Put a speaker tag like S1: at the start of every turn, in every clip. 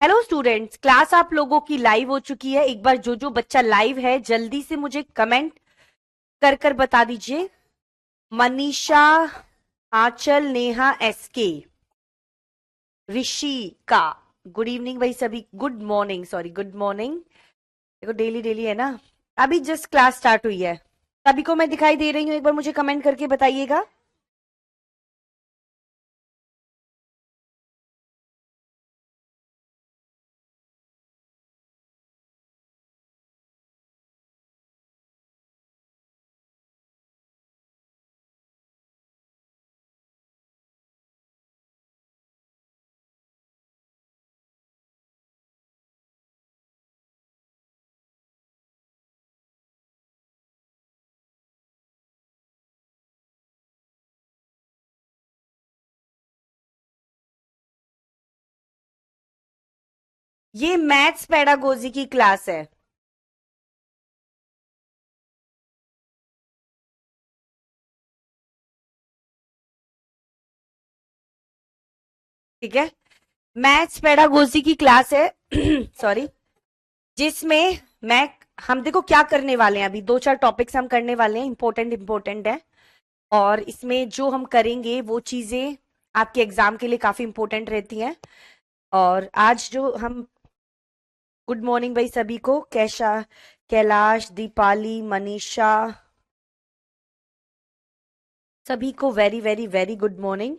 S1: Hello students, class आप लोगों की लाइव हो चुकी है। एक बार जो जो बच्चा लाइव है जल्दी से मुझे कमेंट कर कर बता दीजिए। मनीषा, आंचल, नेहा, एसके, ऋषि का। गुड इवनिंग भाई सभी, good morning, sorry good morning. देखो डेली डेली है ना। अभी जस्ट क्लास स्टार्ट हुई है। सभी को मैं दिखाई दे रही हूँ, एक बार मुझे कमेंट करके बताइएगा। ये मैथ्स पेडागोजी की क्लास है। ठीक है, मैथ्स पेडागोजी की क्लास है। सॉरी, जिसमें मैं हम देखो क्या करने वाले हैं। अभी दो चार टॉपिक्स हम करने वाले हैं, इंपॉर्टेंट इंपॉर्टेंट है। और इसमें जो हम करेंगे वो चीजें आपके एग्जाम के लिए काफी इंपॉर्टेंट रहती हैं। और आज जो हम, गुड मॉर्निंग भाई सभी को। कैशा, कैलाश, दीपाली, मनीषा, सभी को very very very good morning.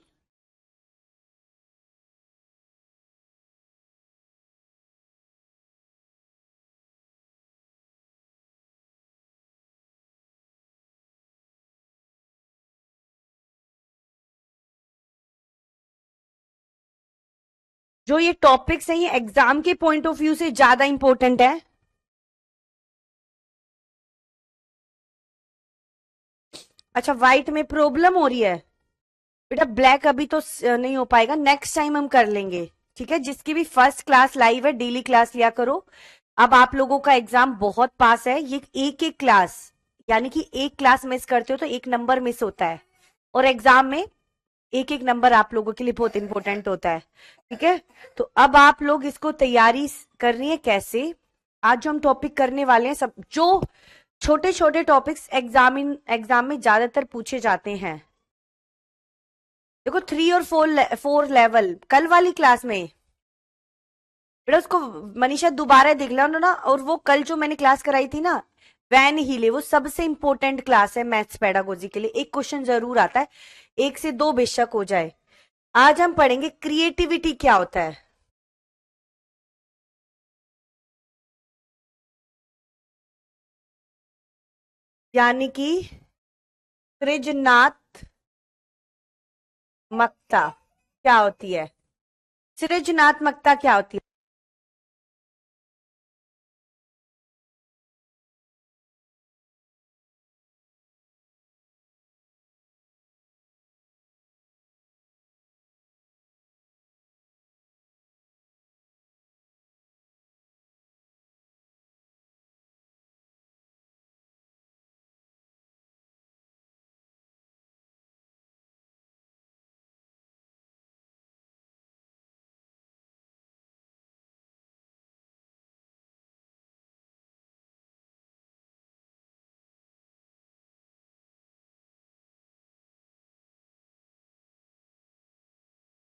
S1: जो ये टॉपिक्स हैं ये एग्जाम के पॉइंट ऑफ व्यू से ज्यादा इंपॉर्टेंट है। अच्छा, व्हाइट में प्रॉब्लम हो रही है। बेटा ब्लैक अभी तो नहीं हो पाएगा, नेक्स्ट टाइम हम कर लेंगे। ठीक है, जिसकी भी फर्स्ट क्लास लाइव है डेली क्लास लिया करो। अब आप लोगों का एग्जाम बहुत पास है, ये एक एक क्लास, यानी कि एक क्लास मिस करते हो तो एक नंबर मिस होता है। और एग्जाम में एक एक नंबर आप लोगों के लिए बहुत इंपॉर्टेंट होता है। ठीक है, तो अब आप लोग इसको तैयारी कर रही है कैसे। आज जो हम टॉपिक करने वाले हैं, सब जो छोटे छोटे टॉपिक्स एग्जाम में ज्यादातर पूछे जाते हैं। देखो 3 और 4 लेवल कल वाली क्लास में, बेटा उसको मनीषा दोबारा देख लो ना। और वो कल जो मैंने क्लास कराई थी ना, वैन हीले, वो सबसे इंपॉर्टेंट क्लास है मैथ्स पेडागोजी के लिए। एक क्वेश्चन जरूर आता है, एक से दो बेशक हो जाए। आज हम पढ़ेंगे क्रिएटिविटी क्या होता है। यानी कि सृजनात्मकता क्या होती है। सृजनात्मकता क्या होती है।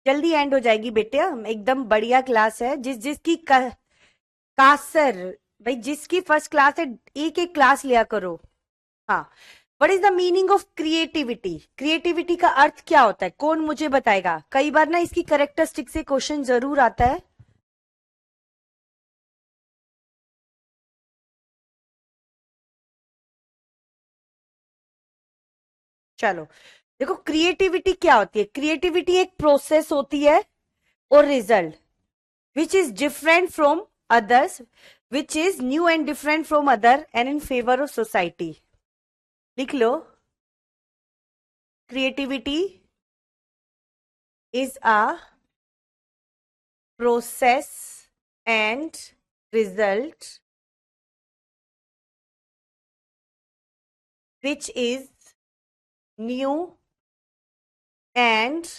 S1: जल्दी एंड हो जाएगी बेटे, एकदम बढ़िया क्लास है। जिस जिसकी कासर, भाई जिसकी फर्स्ट क्लास है एक एक क्लास लिया करो। हाँ, what is the meaning of creativity. Creativity का अर्थ क्या होता है, कौन मुझे बताएगा। कई बार ना इसकी करेक्टरिस्टिक से क्वेश्चन जरूर आता है। चलो देखो, क्रिएटिविटी क्या होती है। क्रिएटिविटी एक प्रोसेस होती है और result which is different from others, which is new and different from other and in favour of society. लिख लो, creativity is a process and result which is new and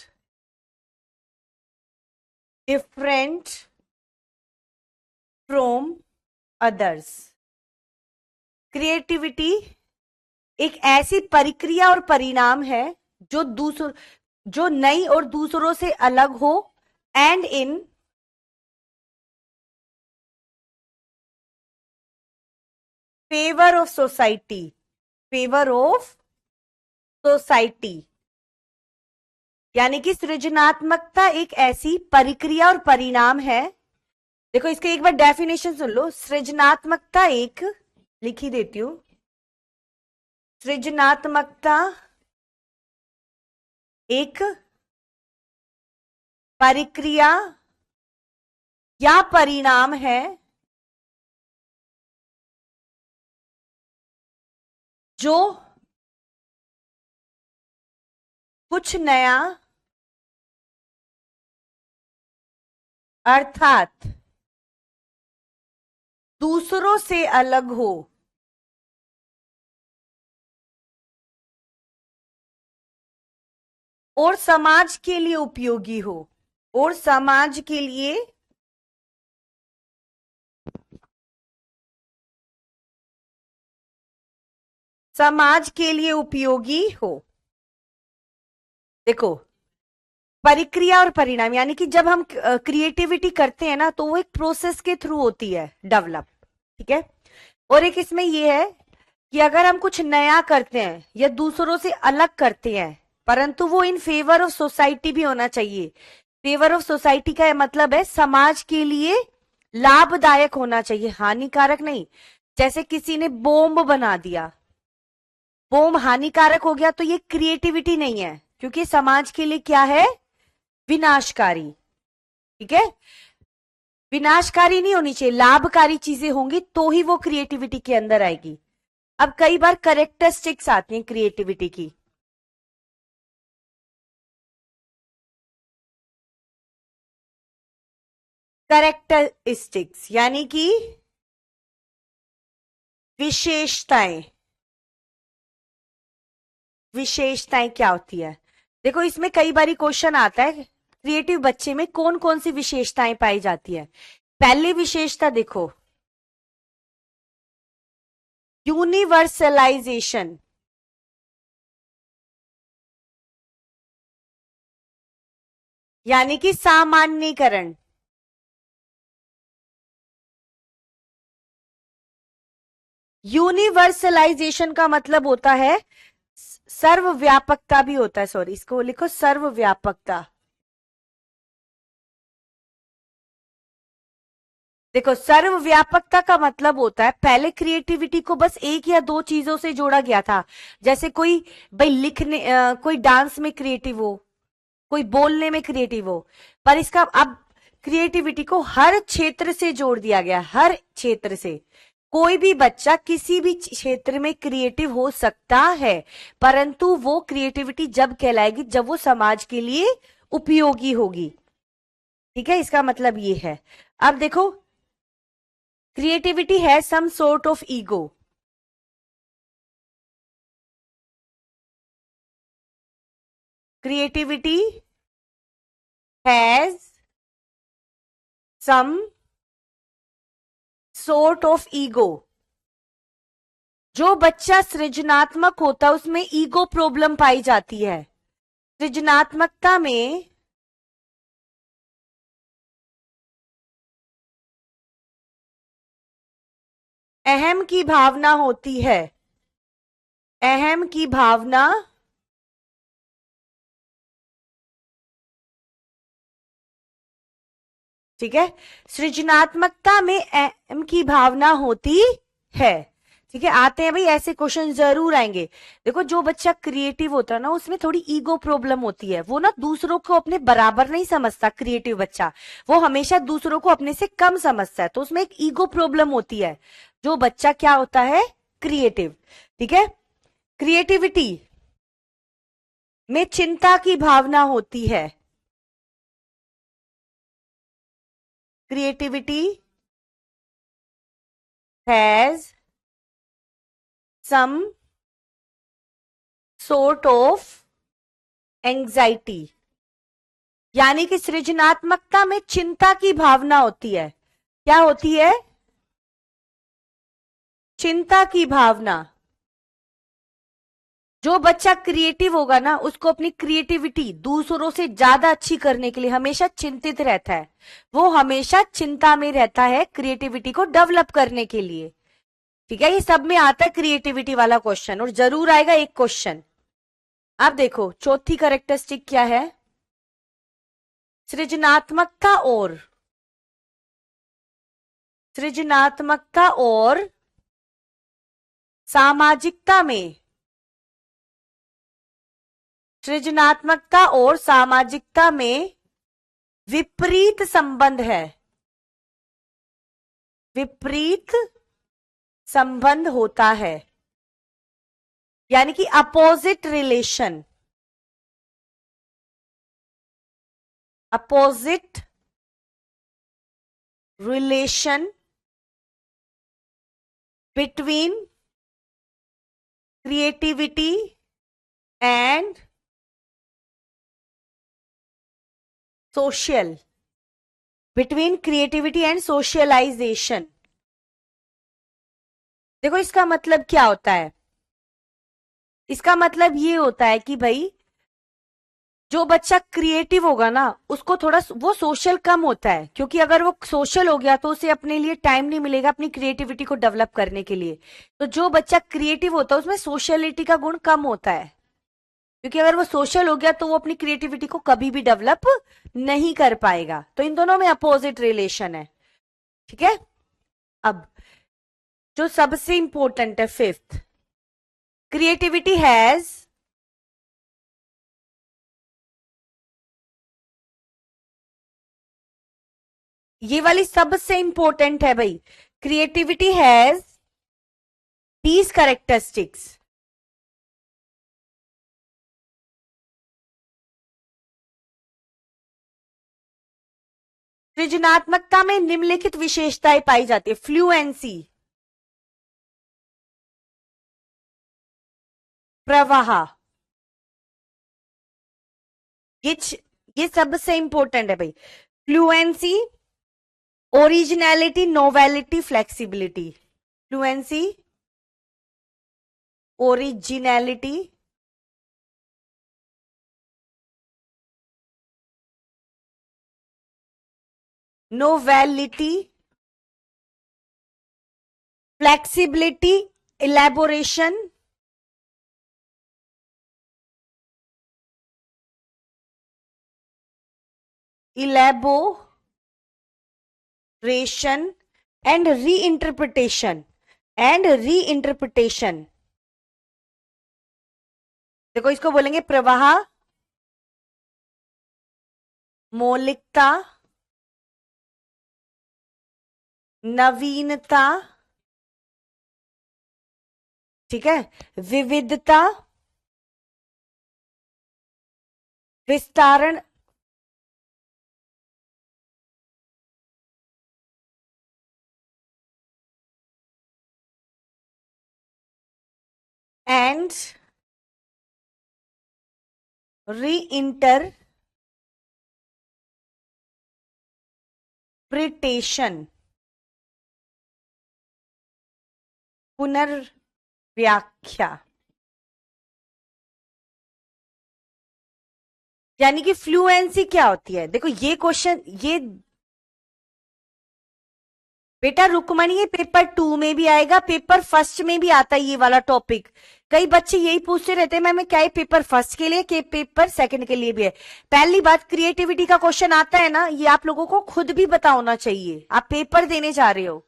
S1: different from others. Creativity एक ऐसी प्रक्रिया और परिणाम है जो नई और दूसरों से अलग हो and in favour of society. Favour of society यानी कि सृजनात्मकता एक ऐसी प्रक्रिया और परिणाम है। देखो इसका एक बार डेफिनेशन सुन लो। सृजनात्मकता एक, लिख ही देती हूं, सृजनात्मकता एक प्रक्रिया या परिणाम है जो कुछ नया अर्थात दूसरों से अलग हो और समाज के लिए उपयोगी हो, और समाज के लिए उपयोगी हो। देखो प्रक्रिया और परिणाम यानी कि जब हम क्रिएटिविटी करते हैं ना तो वो एक प्रोसेस के थ्रू होती है डेवलप, ठीक है। और एक इसमें ये है कि अगर हम कुछ नया करते हैं या दूसरों से अलग करते हैं, परंतु वो इन फेवर ऑफ सोसाइटी भी होना चाहिए। फेवर ऑफ सोसाइटी का मतलब है समाज के लिए लाभदायक होना चाहिए, हानिकारक नहीं। जैसे किसी ने बॉम्ब बना दिया, बॉम्ब हानिकारक हो गया तो ये क्रिएटिविटी नहीं है, क्योंकि समाज के लिए क्या है, विनाशकारी, ठीक है। विनाशकारी नहीं होनी चाहिए, लाभकारी चीजें होंगी तो ही वो क्रिएटिविटी के अंदर आएगी। अब कई बार करेक्टरिस्टिक्स आती हैं क्रिएटिविटी की। करेक्टरिस्टिक्स यानी कि विशेषताएं। विशेषताएं क्या होती है? देखो इसमें कई बार क्वेश्चन आता है क्रिएटिव बच्चे में कौन कौन सी विशेषताएं पाई जाती है। पहली विशेषता देखो, यूनिवर्सलाइजेशन। यानी कि सामान्यीकरण। यूनिवर्सलाइजेशन का मतलब होता है सर्वव्यापकता भी होता है, सॉरी इसको लिखो सर्वव्यापकता। देखो सर्वव्यापकता का मतलब होता है पहले क्रिएटिविटी को बस एक या दो चीजों से जोड़ा गया था। जैसे कोई भाई लिखने कोई डांस में क्रिएटिव हो, कोई बोलने में क्रिएटिव हो, पर इसका अब क्रिएटिविटी को हर क्षेत्र से जोड़ दिया गया। हर क्षेत्र से कोई भी बच्चा किसी भी क्षेत्र में क्रिएटिव हो सकता है, परंतु वो क्रिएटिविटी जब कहलाएगी जब वो समाज के लिए उपयोगी होगी, ठीक है। इसका मतलब ये है। अब देखो क्रिएटिविटी है some sort of ego. Creativity has some sort of ego. जो बच्चा सृजनात्मक होता है उसमें ईगो प्रॉब्लम पाई जाती है। सृजनात्मकता में अहम की भावना होती है। अहम की भावना ठीक है। सृजनात्मकता में अहम की भावना होती है, ठीक है। आते हैं भाई ऐसे क्वेश्चन जरूर आएंगे। देखो जो बच्चा क्रिएटिव होता है ना उसमें थोड़ी ईगो प्रॉब्लम होती है। वो ना दूसरों को अपने बराबर नहीं समझता। क्रिएटिव बच्चा वो हमेशा दूसरों को अपने से कम समझता है, तो उसमें एक ईगो प्रॉब्लम होती है। जो बच्चा क्या होता है, क्रिएटिव, ठीक है। क्रिएटिविटी में चिंता की भावना होती है। Creativity has some sort of anxiety. यानी कि सृजनात्मकता में चिंता की भावना होती है। क्या होती है? चिंता की भावना। जो बच्चा क्रिएटिव होगा ना, उसको अपनी क्रिएटिविटी दूसरों से ज्यादा अच्छी करने के लिए हमेशा चिंतित रहता है। वो हमेशा चिंता में रहता है क्रिएटिविटी को डेवलप करने के लिए। ठीक है, ये सब में आता है क्रिएटिविटी वाला क्वेश्चन, और जरूर आएगा एक क्वेश्चन। आप देखो चौथी करेक्टरिस्टिक क्या है? सृजनात्मकता और सामाजिकता में, सृजनात्मकता और सामाजिकता में विपरीत संबंध है। विपरीत संबंध होता है, यानी कि opposite relation. Opposite relation between creativity and social, between creativity and socialisation. देखो इसका मतलब क्या होता है? इसका मतलब ये होता है कि भाई जो बच्चा क्रिएटिव होगा ना, उसको थोड़ा वो सोशल कम होता है, क्योंकि अगर वो सोशल हो गया तो उसे अपने लिए टाइम नहीं मिलेगा अपनी क्रिएटिविटी को डेवलप करने के लिए। तो जो बच्चा क्रिएटिव होता है उसमें सोशलिटी का गुण कम होता है, क्योंकि अगर वो सोशल हो गया तो वो अपनी क्रिएटिविटी को कभी भी डेवलप नहीं कर पाएगा। तो इन दोनों में अपोजिट रिलेशन है। ठीक है, अब जो सबसे इंपॉर्टेंट है फिफ्थ, क्रिएटिविटी हैज ये वाली सबसे इंपॉर्टेंट है भाई। Creativity has these characteristics. सृजनात्मकता में निम्नलिखित विशेषताएं पाई जाती है। फ्लुएंसी, प्रवाह, ये सबसे इंपॉर्टेंट है भाई। Fluency, originality, novelty, flexibility. Fluency, originality, novelty, flexibility, elaboration, elaboration and reinterpretation. देखो इसको बोलेंगे प्रवाह, मौलिकता, नवीनता, ठीक है, विविधता, विस्तारण, एंड रीइंटरप्रिटेशन, पुनर्व्याख्या। यानी कि फ्लुएंसी क्या होती है? देखो ये क्वेश्चन, ये बेटा रुकमणी, ये पेपर 2 में भी आएगा, पेपर फर्स्ट में भी आता है ये वाला टॉपिक। कई बच्चे यही पूछते रहते हैं मैम क्या ये पेपर फर्स्ट के लिए कि पेपर सेकंड के लिए भी है। पहली बात, क्रिएटिविटी का क्वेश्चन आता है ना, ये आप लोगों को खुद भी पता होना चाहिए, आप पेपर देने जा रहे हो।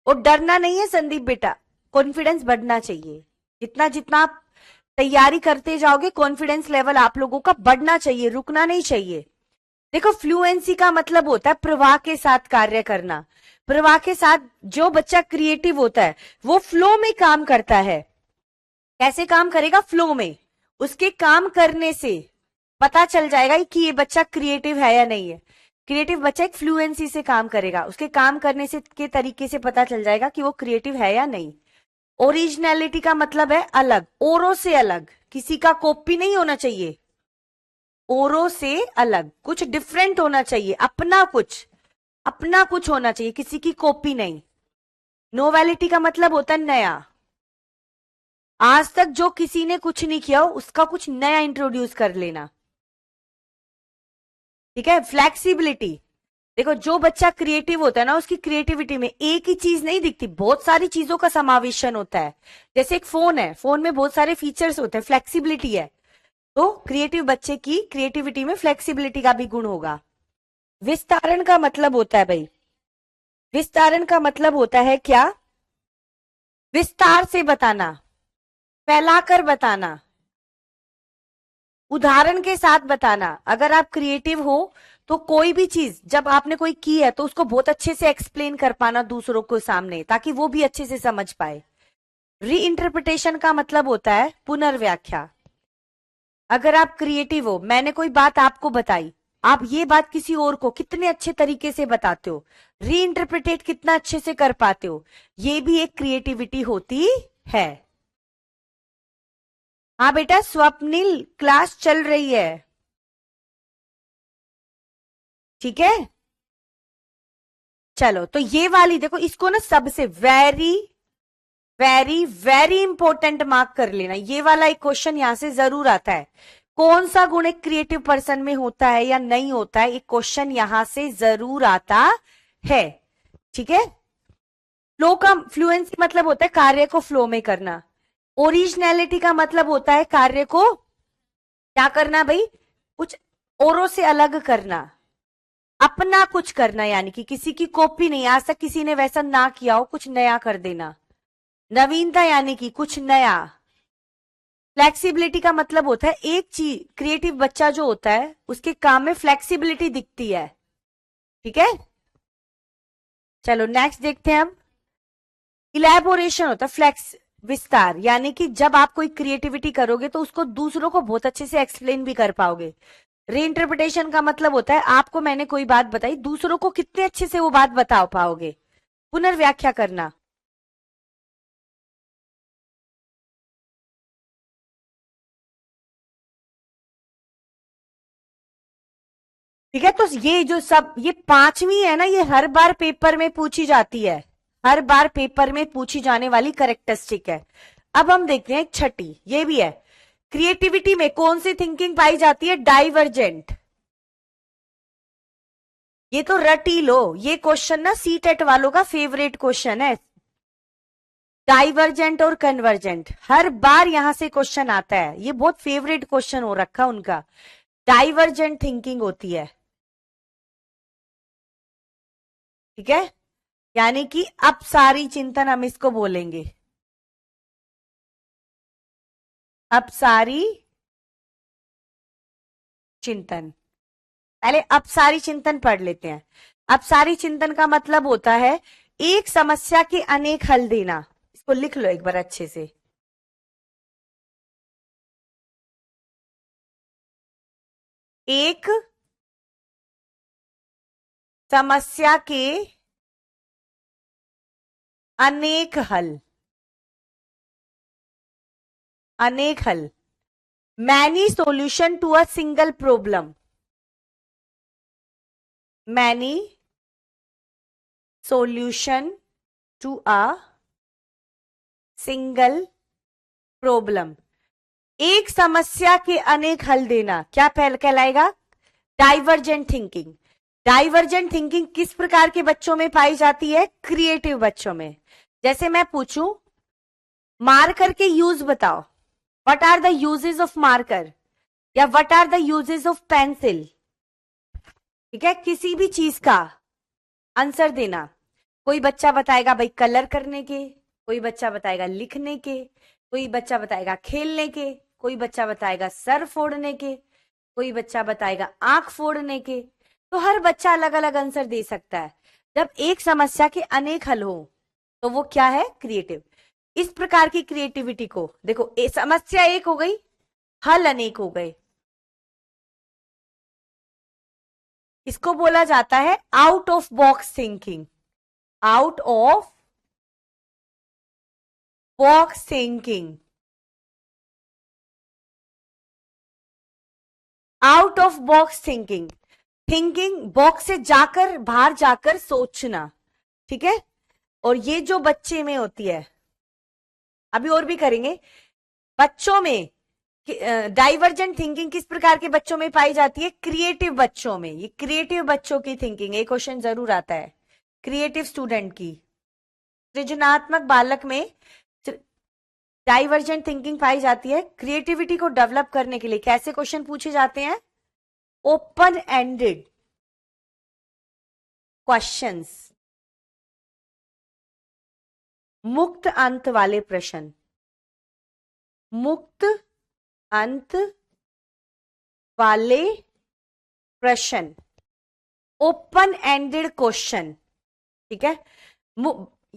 S1: और डरना नहीं है संदीप बेटा, कॉन्फिडेंस बढ़ना चाहिए। जितना जितना आप तैयारी करते जाओगे कॉन्फिडेंस लेवल आप लोगों का बढ़ना चाहिए, रुकना नहीं चाहिए। देखो फ्लुएंसी का मतलब होता है प्रवाह के साथ कार्य करना। प्रवाह के साथ जो बच्चा क्रिएटिव होता है वो फ्लो में काम करता है। कैसे काम करेगा? फ्लो में। उसके काम करने से पता चल जाएगा कि ये बच्चा क्रिएटिव है या नहीं है। क्रिएटिव बच्चा एक फ्लुएंसी से काम करेगा, उसके काम करने से के तरीके से पता चल जाएगा कि वो क्रिएटिव है या नहीं। ओरिजिनलिटी का मतलब है अलग, औरों से अलग, किसी का कॉपी नहीं होना चाहिए। औरों से अलग, कुछ डिफरेंट होना चाहिए, अपना कुछ होना चाहिए, किसी की कॉपी नहीं। नोवेलिटी का मतलब होता है नया, आज तक जो किसी ने कुछ नहीं किया हो उसका कुछ नया इंट्रोड्यूस कर लेना। ठीक है। फ्लेक्सिबिलिटी, देखो जो बच्चा क्रिएटिव होता है ना, उसकी क्रिएटिविटी में एक ही चीज नहीं दिखती, बहुत सारी चीजों का समावेशन होता है। जैसे एक फोन है, फोन में बहुत सारे फीचर्स होते हैं, फ्लेक्सिबिलिटी है, तो क्रिएटिव बच्चे की क्रिएटिविटी में फ्लेक्सिबिलिटी का भी गुण होगा। विस्तारण का मतलब होता है भाई, विस्तारण का मतलब होता है क्या? विस्तार से बताना, फैलाकर बताना, उदाहरण के साथ बताना। अगर आप क्रिएटिव हो तो कोई भी चीज जब आपने कोई की है तो उसको बहुत अच्छे से एक्सप्लेन कर पाना दूसरों के सामने, ताकि वो भी अच्छे से समझ पाए। री इंटरप्रिटेशन का मतलब होता है पुनर्व्याख्या। अगर आप क्रिएटिव हो, मैंने कोई बात आपको बताई, आप ये बात किसी और को कितने अच्छे तरीके से बताते हो, री इंटरप्रिटेट कितना अच्छे से कर पाते हो, ये भी एक क्रिएटिविटी होती है। हाँ बेटा, स्वप्निल क्लास चल रही है, ठीक है। चलो, तो ये वाली देखो, इसको ना सबसे very very very important mark कर लेना। ये वाला एक क्वेश्चन यहां से जरूर आता है, कौन सा गुण एक क्रिएटिव पर्सन में होता है या नहीं होता है, एक क्वेश्चन यहां से जरूर आता है। ठीक है। फ्लो का फ्लुएंसी मतलब होता है कार्य को फ्लो में करना। ओरिजिनलिटी का मतलब होता है कार्य को क्या करना भाई, कुछ औरों से अलग करना, अपना कुछ करना, यानी कि किसी की कॉपी नहीं, आज तक किसी ने वैसा ना किया हो, कुछ नया कर देना। नवीनता यानी कि कुछ नया। फ्लेक्सिबिलिटी का मतलब होता है एक चीज, क्रिएटिव बच्चा जो होता है उसके काम में फ्लेक्सिबिलिटी दिखती है। ठीक है। चलो नेक्स्ट देखते हैं हम। इलेबोरेशन होता है फ्लेक्स, विस्तार, यानी कि जब आप कोई क्रिएटिविटी करोगे तो उसको दूसरों को बहुत अच्छे से एक्सप्लेन भी कर पाओगे। रीइंटरप्रिटेशन का मतलब होता है आपको मैंने कोई बात बताई, दूसरों को कितने अच्छे से वो बात बता पाओगे। पुनर्व्याख्या करना। ठीक है। तो ये जो सब ये पांचवी है ना, ये हर बार पेपर में पूछी जाती है, हर बार पेपर में पूछी जाने वाली करेक्टरिस्टिक है। अब हम देखते हैं एक छठी, ये भी है, क्रिएटिविटी में कौन सी थिंकिंग पाई जाती है? डाइवर्जेंट। ये तो रट ही लो, ये क्वेश्चन ना सी टेट वालों का फेवरेट क्वेश्चन है। डाइवर्जेंट और कन्वर्जेंट हर बार यहां से क्वेश्चन आता है, ये बहुत फेवरेट क्वेश्चन हो रखा उनका। डाइवर्जेंट थिंकिंग होती है, ठीक है, यानी कि अपसारी चिंतन हम इसको बोलेंगे, अपसारी चिंतन। पहले अपसारी चिंतन पढ़ लेते हैं। अपसारी चिंतन का मतलब होता है एक समस्या के अनेक हल देना। इसको लिख लो एक बार अच्छे से। एक समस्या के अनेक हल, अनेक हल, many solution to a single problem, many solution to a single problem. एक समस्या के अनेक हल देना क्या पहल कहलाएगा? Divergent thinking. डाइवर्जेंट थिंकिंग किस प्रकार के बच्चों में पाई जाती है? क्रिएटिव बच्चों में। जैसे मैं पूछूं मार्कर के यूज बताओ, what are the uses of marker, या what are the uses of pencil, ठीक है, किसी भी चीज का आंसर देना। कोई बच्चा बताएगा भाई कलर करने के, कोई बच्चा बताएगा लिखने के, कोई बच्चा बताएगा खेलने के, कोई बच्चा बताएगा सर फोड़ने के, कोई बच्चा बताएगा आंख फोड़ने के। तो हर बच्चा अलग अलग आंसर दे सकता है। जब एक समस्या के अनेक हल हो तो वो क्या है? क्रिएटिव। इस प्रकार की क्रिएटिविटी को देखो, समस्या एक हो गई, हल अनेक हो गए, इसको बोला जाता है out of box thinking. Out of box thinking. Out of box thinking, thinking box से जाकर, बाहर जाकर सोचना, ठीक है। और ये जो बच्चे में होती है, अभी और भी करेंगे बच्चों में, डाइवर्जेंट थिंकिंग किस प्रकार के बच्चों में पाई जाती है? क्रिएटिव बच्चों में। ये क्रिएटिव बच्चों की थिंकिंग, एक क्वेश्चन जरूर आता है क्रिएटिव स्टूडेंट की। सृजनात्मक बालक में डाइवर्जेंट थिंकिंग पाई जाती है। क्रिएटिविटी को डेवलप करने के लिए कैसे क्वेश्चन पूछे जाते हैं? ओपन एंडेड क्वेश्चंस, मुक्त अंत वाले प्रश्न, मुक्त अंत वाले प्रश्न, ओपन एंडेड क्वेश्चन, ठीक है।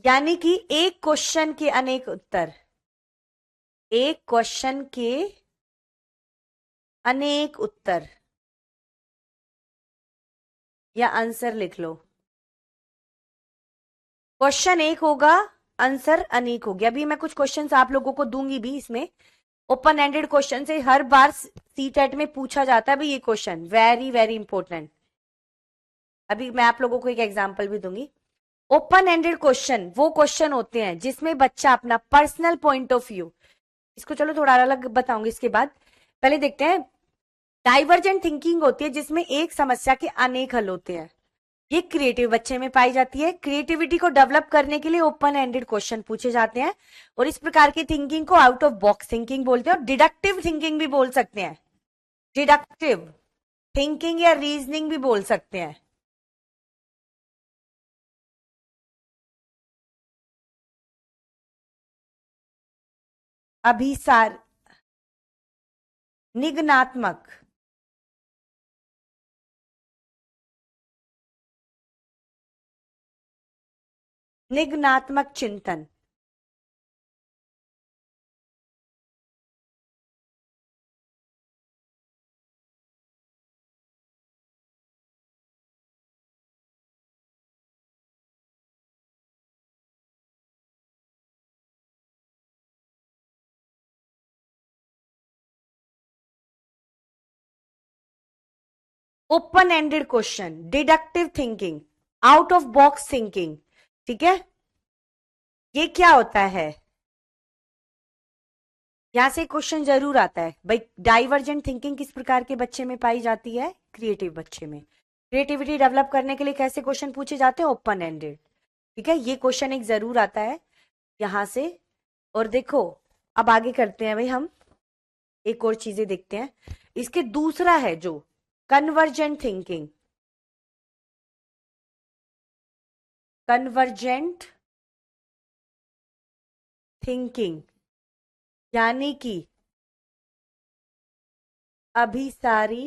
S1: यानी कि एक क्वेश्चन के अनेक उत्तर, एक क्वेश्चन के अनेक उत्तर, या आंसर लिख लो। क्वेश्चन एक होगा, आंसर अनेक हो गया। अभी मैं कुछ क्वेश्चंस आप लोगों को दूंगी भी इसमें, ओपन एंडेड क्वेश्चन से हर बार सीटेट में पूछा जाता है भाई ये क्वेश्चन, वेरी वेरी इंपॉर्टेंट। अभी मैं आप लोगों को एक एग्जांपल भी दूंगी। ओपन एंडेड क्वेश्चन वो क्वेश्चन होते हैं जिसमें बच्चा अपना पर्सनल पॉइंट ऑफ व्यू, इसको चलो थोड़ा अलग बताऊंगी इसके बाद, पहले देखते हैं। डाइवर्जेंट थिंकिंग होती है जिसमें एक समस्या के अनेक हल होते हैं। ये क्रिएटिव बच्चे में पाई जाती है। क्रिएटिविटी को डेवलप करने के लिए ओपन एंडेड क्वेश्चन पूछे जाते हैं, और इस प्रकार की थिंकिंग को आउट ऑफ बॉक्स थिंकिंग बोलते हैं, और डिडक्टिव थिंकिंग भी बोल सकते हैं। डिडक्टिव थिंकिंग या रीजनिंग भी बोल सकते हैं। अभिसार, निगनात्मक, निगनात्मक चिंतन, open ended question, deductive thinking, out of box thinking, ठीक है। ये क्या होता है? यहां से क्वेश्चन जरूर आता है भाई, डाइवर्जेंट थिंकिंग किस प्रकार के बच्चे में पाई जाती है? क्रिएटिव बच्चे में। क्रिएटिविटी डेवलप करने के लिए कैसे क्वेश्चन पूछे जाते हैं? ओपन एंडेड, ठीक है। ये क्वेश्चन एक जरूर आता है यहां से। और देखो अब आगे करते हैं भाई, हम एक और चीजें देखते हैं। इसके दूसरा है जो कन्वर्जेंट थिंकिंग, कन्वर्जेंट थिंकिंग, यानी कि अभिसारी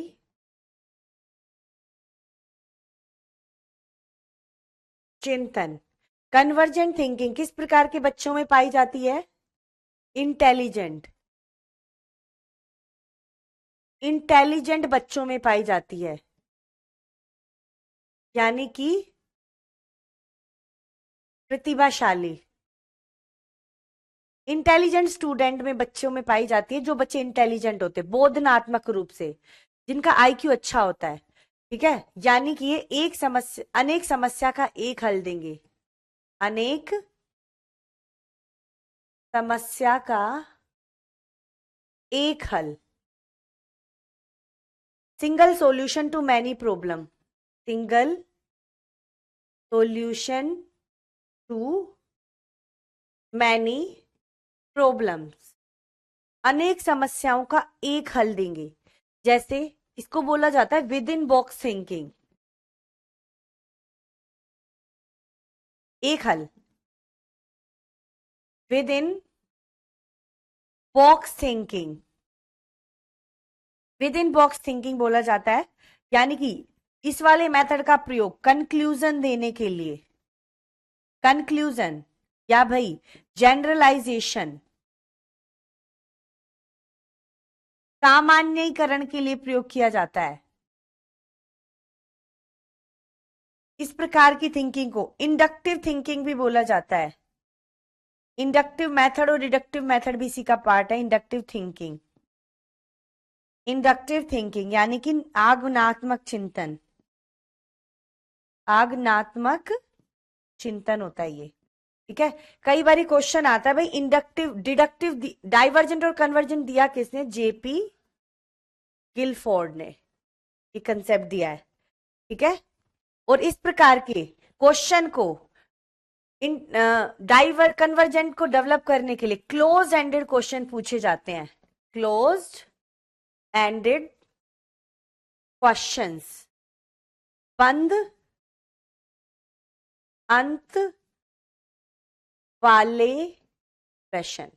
S1: चिंतन। कन्वर्जेंट थिंकिंग किस प्रकार के बच्चों में पाई जाती है? इंटेलिजेंट, इंटेलिजेंट बच्चों में पाई जाती है, यानी कि प्रतिभाशाली। इंटेलिजेंट स्टूडेंट में बच्चों में पाई जाती है, जो बच्चे इंटेलिजेंट होते हैं बोधनात्मक रूप से, जिनका आईक्यू अच्छा होता है, ठीक है। यानी कि ये एक समस्या, अनेक समस्या का एक हल देंगे, अनेक समस्या का एक हल, single solution to many problem, single solution to many problems, अनेक समस्याओं का एक हल देंगे। जैसे इसको बोला जाता है विद इन बॉक्स थिंकिंग, एक हल, with in box thinking, with in box thinking बोला जाता है। यानी कि इस वाले मेथड का प्रयोग कंक्लूजन देने के लिए, कंक्लूजन या भाई जनरलाइजेशन, सामान्यीकरण के लिए प्रयोग किया जाता है। इस प्रकार की थिंकिंग को इंडक्टिव थिंकिंग भी बोला जाता है। इंडक्टिव मेथड और डिडक्टिव मेथड भी इसी का पार्ट है, इंडक्टिव थिंकिंग। इंडक्टिव थिंकिंग यानी कि आगमनात्मक चिंतन, आगमनात्मक चिंतन होता है ये। ठीक है, कई बार क्वेश्चन आता है भाई इंडक्टिव डिडक्टिव डाइवर्जेंट और कन्वर्जेंट दिया किसने? जेपी गिलफोर्ड ने ये कंसेप्ट दिया है। ठीक है, और इस प्रकार के क्वेश्चन को इन कन्वर्जेंट को डेवलप करने के लिए क्लोज एंडेड क्वेश्चन पूछे जाते हैं। क्लोज्ड एंडेड क्वेश्चंस, बंद अंत वाले प्रश्न।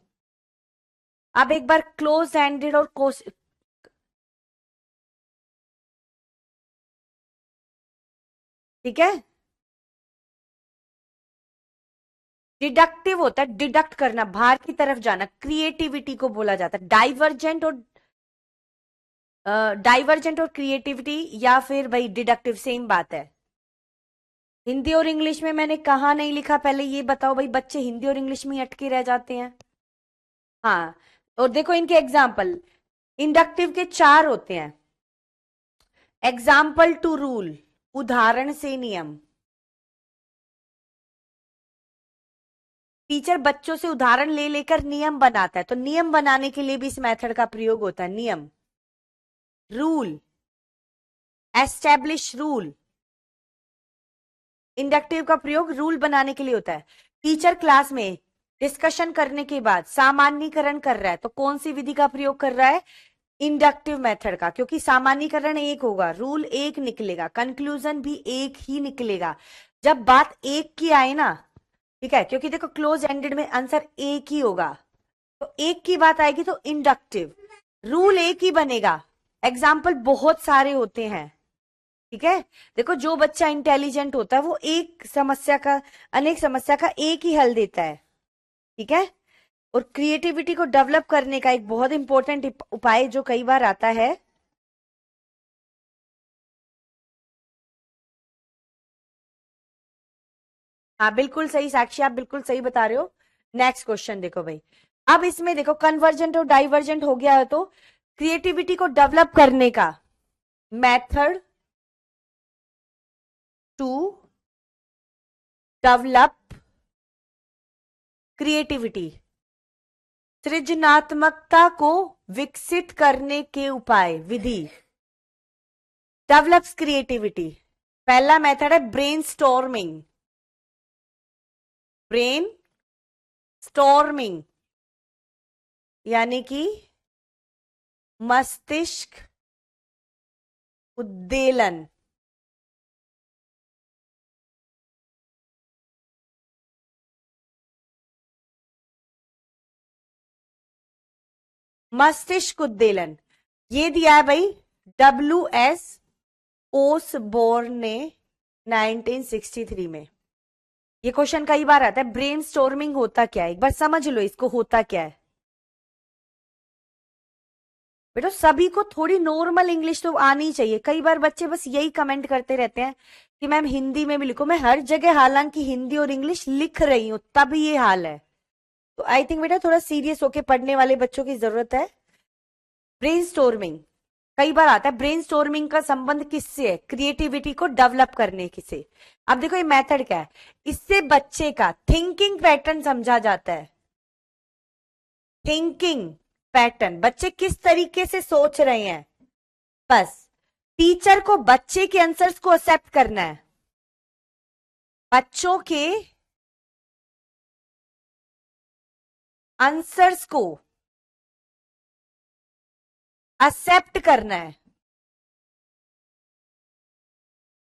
S1: अब एक बार क्लोज एंडेड और ठीक है, डिडक्टिव होता है डिडक्ट करना, बाहर की तरफ जाना, क्रिएटिविटी को बोला जाता है। डाइवर्जेंट और क्रिएटिविटी या फिर भाई डिडक्टिव सेम बात है। हिंदी और इंग्लिश में मैंने कहा नहीं लिखा, पहले ये बताओ भाई, बच्चे हिंदी और इंग्लिश में ही अटके रह जाते हैं। हाँ, और देखो इनके एग्जाम्पल, इंडक्टिव के 4 होते हैं। एग्जाम्पल टू रूल, उदाहरण से नियम। टीचर बच्चों से उदाहरण ले लेकर नियम बनाता है, तो नियम बनाने के लिए भी इस मेथड का प्रयोग होता है। नियम, रूल, एस्टेब्लिश रूल। इंडक्टिव का प्रयोग रूल बनाने के लिए होता है। टीचर क्लास में डिस्कशन करने के बाद सामान्यीकरण कर रहा है, तो कौन सी विधि का प्रयोग कर रहा है? इंडक्टिव मेथड का, क्योंकि सामान्यीकरण एक होगा, रूल एक निकलेगा, कंक्लूजन भी एक ही निकलेगा। जब बात एक की आए ना, ठीक है, क्योंकि देखो क्लोज एंडेड में आंसर एक ही होगा, तो एक की बात आएगी तो इंडक्टिव, रूल एक ही बनेगा, एग्जाम्पल बहुत सारे होते हैं। ठीक है, देखो जो बच्चा इंटेलिजेंट होता है वो एक समस्या का, अनेक समस्या का एक ही हल देता है। ठीक है, और क्रिएटिविटी को डेवलप करने का एक बहुत इंपॉर्टेंट उपाय जो कई बार आता है, हाँ बिल्कुल सही साक्षी, आप बिल्कुल सही बता रहे हो। नेक्स्ट क्वेश्चन देखो भाई, अब इसमें देखो कन्वर्जेंट और डाइवर्जेंट हो गया है, तो क्रिएटिविटी को डेवलप करने का मेथड टू डेवलप क्रिएटिविटी, सृजनात्मकता को विकसित करने के उपाय, विधि। डेवलप्स क्रिएटिविटी, पहला मेथड है ब्रेन स्टॉर्मिंग, ब्रेन स्टॉर्मिंग यानी कि मस्तिष्क उद्दीलन। मस्तिष्क उद्दीलन ये दिया है भाई WS ओसबोर्न ने 1963 में। ये क्वेश्चन कई बार आता है, ब्रेन स्टॉर्मिंग होता क्या है, एक बार समझ लो इसको होता क्या है। बेटा सभी को थोड़ी नॉर्मल इंग्लिश तो आनी चाहिए, कई बार बच्चे बस यही कमेंट करते रहते हैं कि मैम हिंदी में भी लिखो, मैं हर जगह हालांकि हिंदी और इंग्लिश लिख रही हूं तब ये हाल है। तो आई थिंक बेटा थोड़ा सीरियस होके पढ़ने वाले बच्चों की जरूरत है। ब्रेनस्टॉर्मिंग कई बार आता है, ब्रेनस्टॉर्मिंग का संबंध किससे है? क्रिएटिविटी को डेवलप करने की से। अब देखो ये मेथड क्या है, इससे बच्चे का थिंकिंग पैटर्न समझा जाता है। थिंकिंग पैटर्न, बच्चे किस तरीके से सोच रहे हैं, बस टीचर को बच्चे के आंसर्स को एक्सेप्ट करना है, बच्चों के आंसर्स को एक्सेप्ट करना है।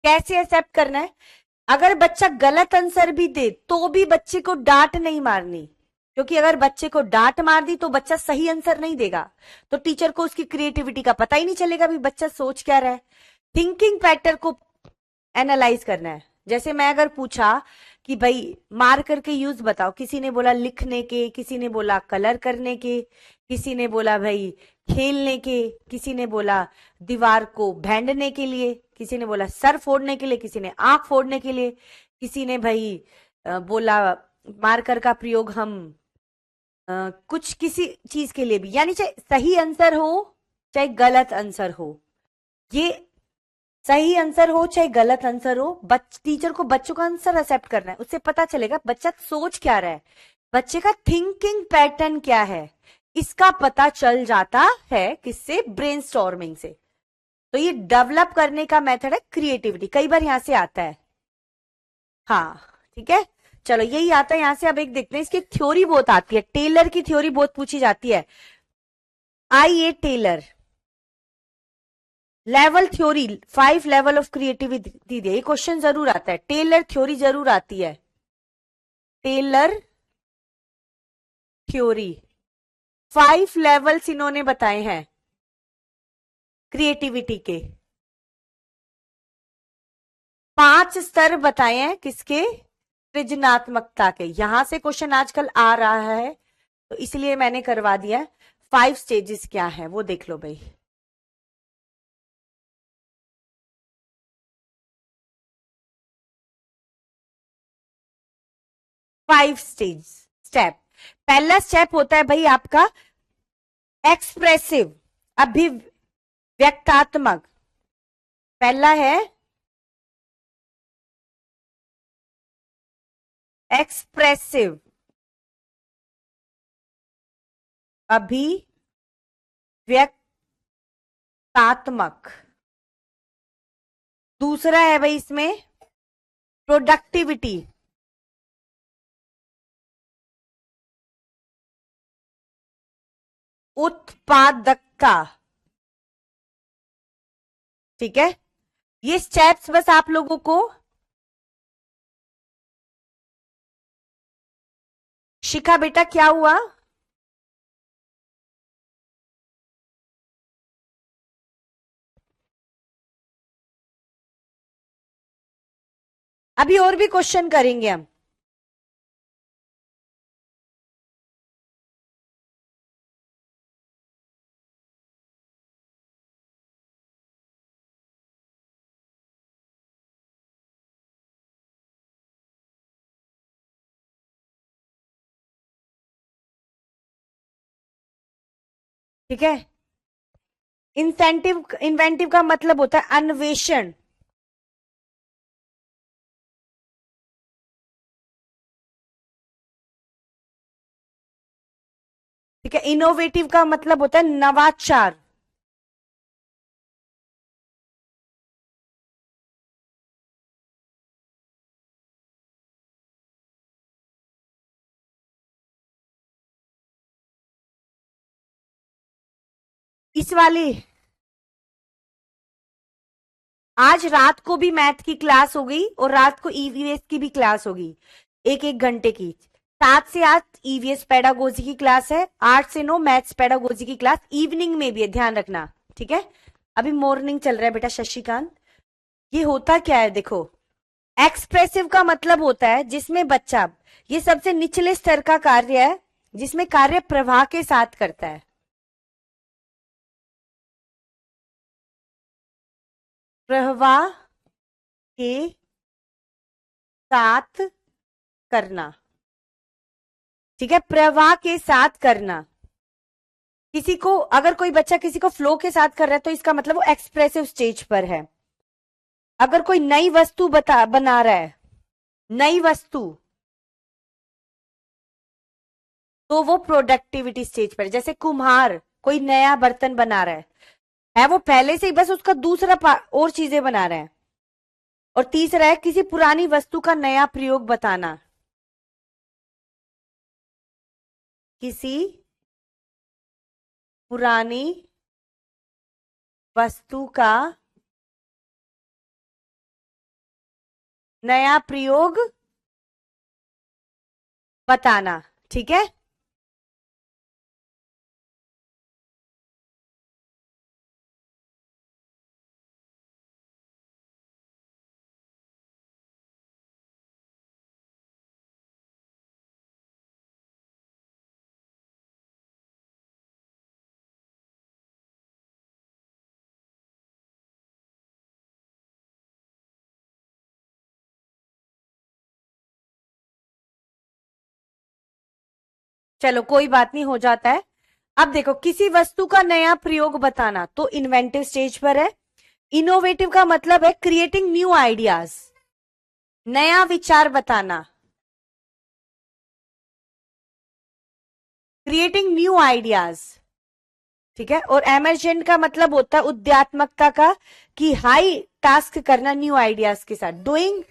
S1: कैसे एक्सेप्ट करना है? अगर बच्चा गलत आंसर भी दे तो भी बच्चे को डांट नहीं मारनी, क्योंकि अगर बच्चे को डांट मार दी तो बच्चा सही आंसर नहीं देगा, तो टीचर को उसकी क्रिएटिविटी का पता ही नहीं चलेगा भी बच्चा सोच क्या रहा है। थिंकिंग पैटर्न को एनालाइज करना है। जैसे मैं अगर पूछा कि भाई मार्कर के यूज बताओ, किसी ने बोला लिखने के, किसी ने बोला कलर करने के, किसी ने बोला भाई खेलने के, किसी ने बोला दीवार को भेंडने के लिए, किसी ने बोला सर फोड़ने के लिए, किसी ने आंख फोड़ने के लिए, किसी ने भाई बोला मार्कर का प्रयोग हम कुछ किसी चीज के लिए भी, यानी चाहे सही आंसर हो चाहे गलत आंसर हो। ये सही आंसर हो चाहे गलत आंसर हो, टीचर को बच्चों का आंसर एक्सेप्ट करना है, उससे पता चलेगा बच्चा सोच क्या रहा है, बच्चे का थिंकिंग पैटर्न क्या है, इसका पता चल जाता है किससे, ब्रेनस्टॉर्मिंग से। तो ये डेवलप करने का मेथड है क्रिएटिविटी, कई बार यहां से आता है। हाँ ठीक है, चलो यही आता है यहां से। अब एक देखते हैं, इसकी थ्योरी बहुत आती है, टेलर की थ्योरी बहुत पूछी जाती है। IA level theory, 5 level of creativity दिए, ये क्वेश्चन जरूर आता है, टेलर थ्योरी जरूर आती है। टेलर थ्योरी 5 लेवल्स इन्होंने बताए हैं क्रिएटिविटी के, 5 स्तर बताए हैं किसके, सृजनात्मकता के। यहां से क्वेश्चन आजकल आ रहा है, तो इसलिए मैंने करवा दिया। 5 स्टेजेस क्या है वो देख लो भाई। 5 स्टेप। पहला स्टेप होता है भाई आपका एक्सप्रेसिव, अभिव्यक्तात्मक। पहला है एक्सप्रेसिव, अभिव्यक्तात्मक। दूसरा है भाई इसमें प्रोडक्टिविटी, उत्पादकता। ठीक है, ये स्टेप्स बस आप लोगों को शिखा बेटा क्या हुआ, अभी और भी क्वेश्चन करेंगे हम। ठीक है, इंसेंटिव इन्वेंटिव का मतलब होता है अन्वेषण। ठीक है, इनोवेटिव का मतलब होता है नवाचार। इस वाली आज रात को भी मैथ की क्लास होगी और रात को ईवीएस की भी क्लास होगी, एक एक घंटे की। 7 से 8 ईवीएस पेडागोजी की क्लास है, 8 से 9 मैथ्स पेडागोजी की क्लास इवनिंग में भी है, ध्यान रखना। ठीक है, अभी मॉर्निंग चल रहा है बेटा शशिकांत। ये होता क्या है देखो, एक्सप्रेसिव का मतलब होता है जिसमें बच्चा, ये सबसे निचले स्तर का कार्य है जिसमें कार्य प्रवाह के साथ करता है। प्रवाह के साथ करना। ठीक है, प्रवाह के साथ करना। किसी को, अगर कोई बच्चा किसी को फ्लो के साथ कर रहा है तो इसका मतलब वो एक्सप्रेसिव स्टेज पर है। अगर कोई नई वस्तु बना रहा है, नई वस्तु, तो वो प्रोडक्टिविटी स्टेज पर है। जैसे कुम्हार कोई नया बर्तन बना रहा है वो पहले से ही बस उसका दूसरा और चीजें बना रहा है। और तीसरा है किसी पुरानी वस्तु का नया प्रयोग बताना, किसी पुरानी वस्तु का नया प्रयोग बताना। ठीक है, चलो कोई बात नहीं, हो जाता है। अब देखो, किसी वस्तु का नया प्रयोग बताना तो इन्वेंटिव स्टेज पर है। इनोवेटिव का मतलब है क्रिएटिंग न्यू आइडियाज, नया विचार बताना, क्रिएटिंग न्यू आइडियाज। ठीक है। और एमर्जेंट का मतलब होता है उद्यमता का, कि हाई टास्क करना न्यू आइडियाज के साथ, doing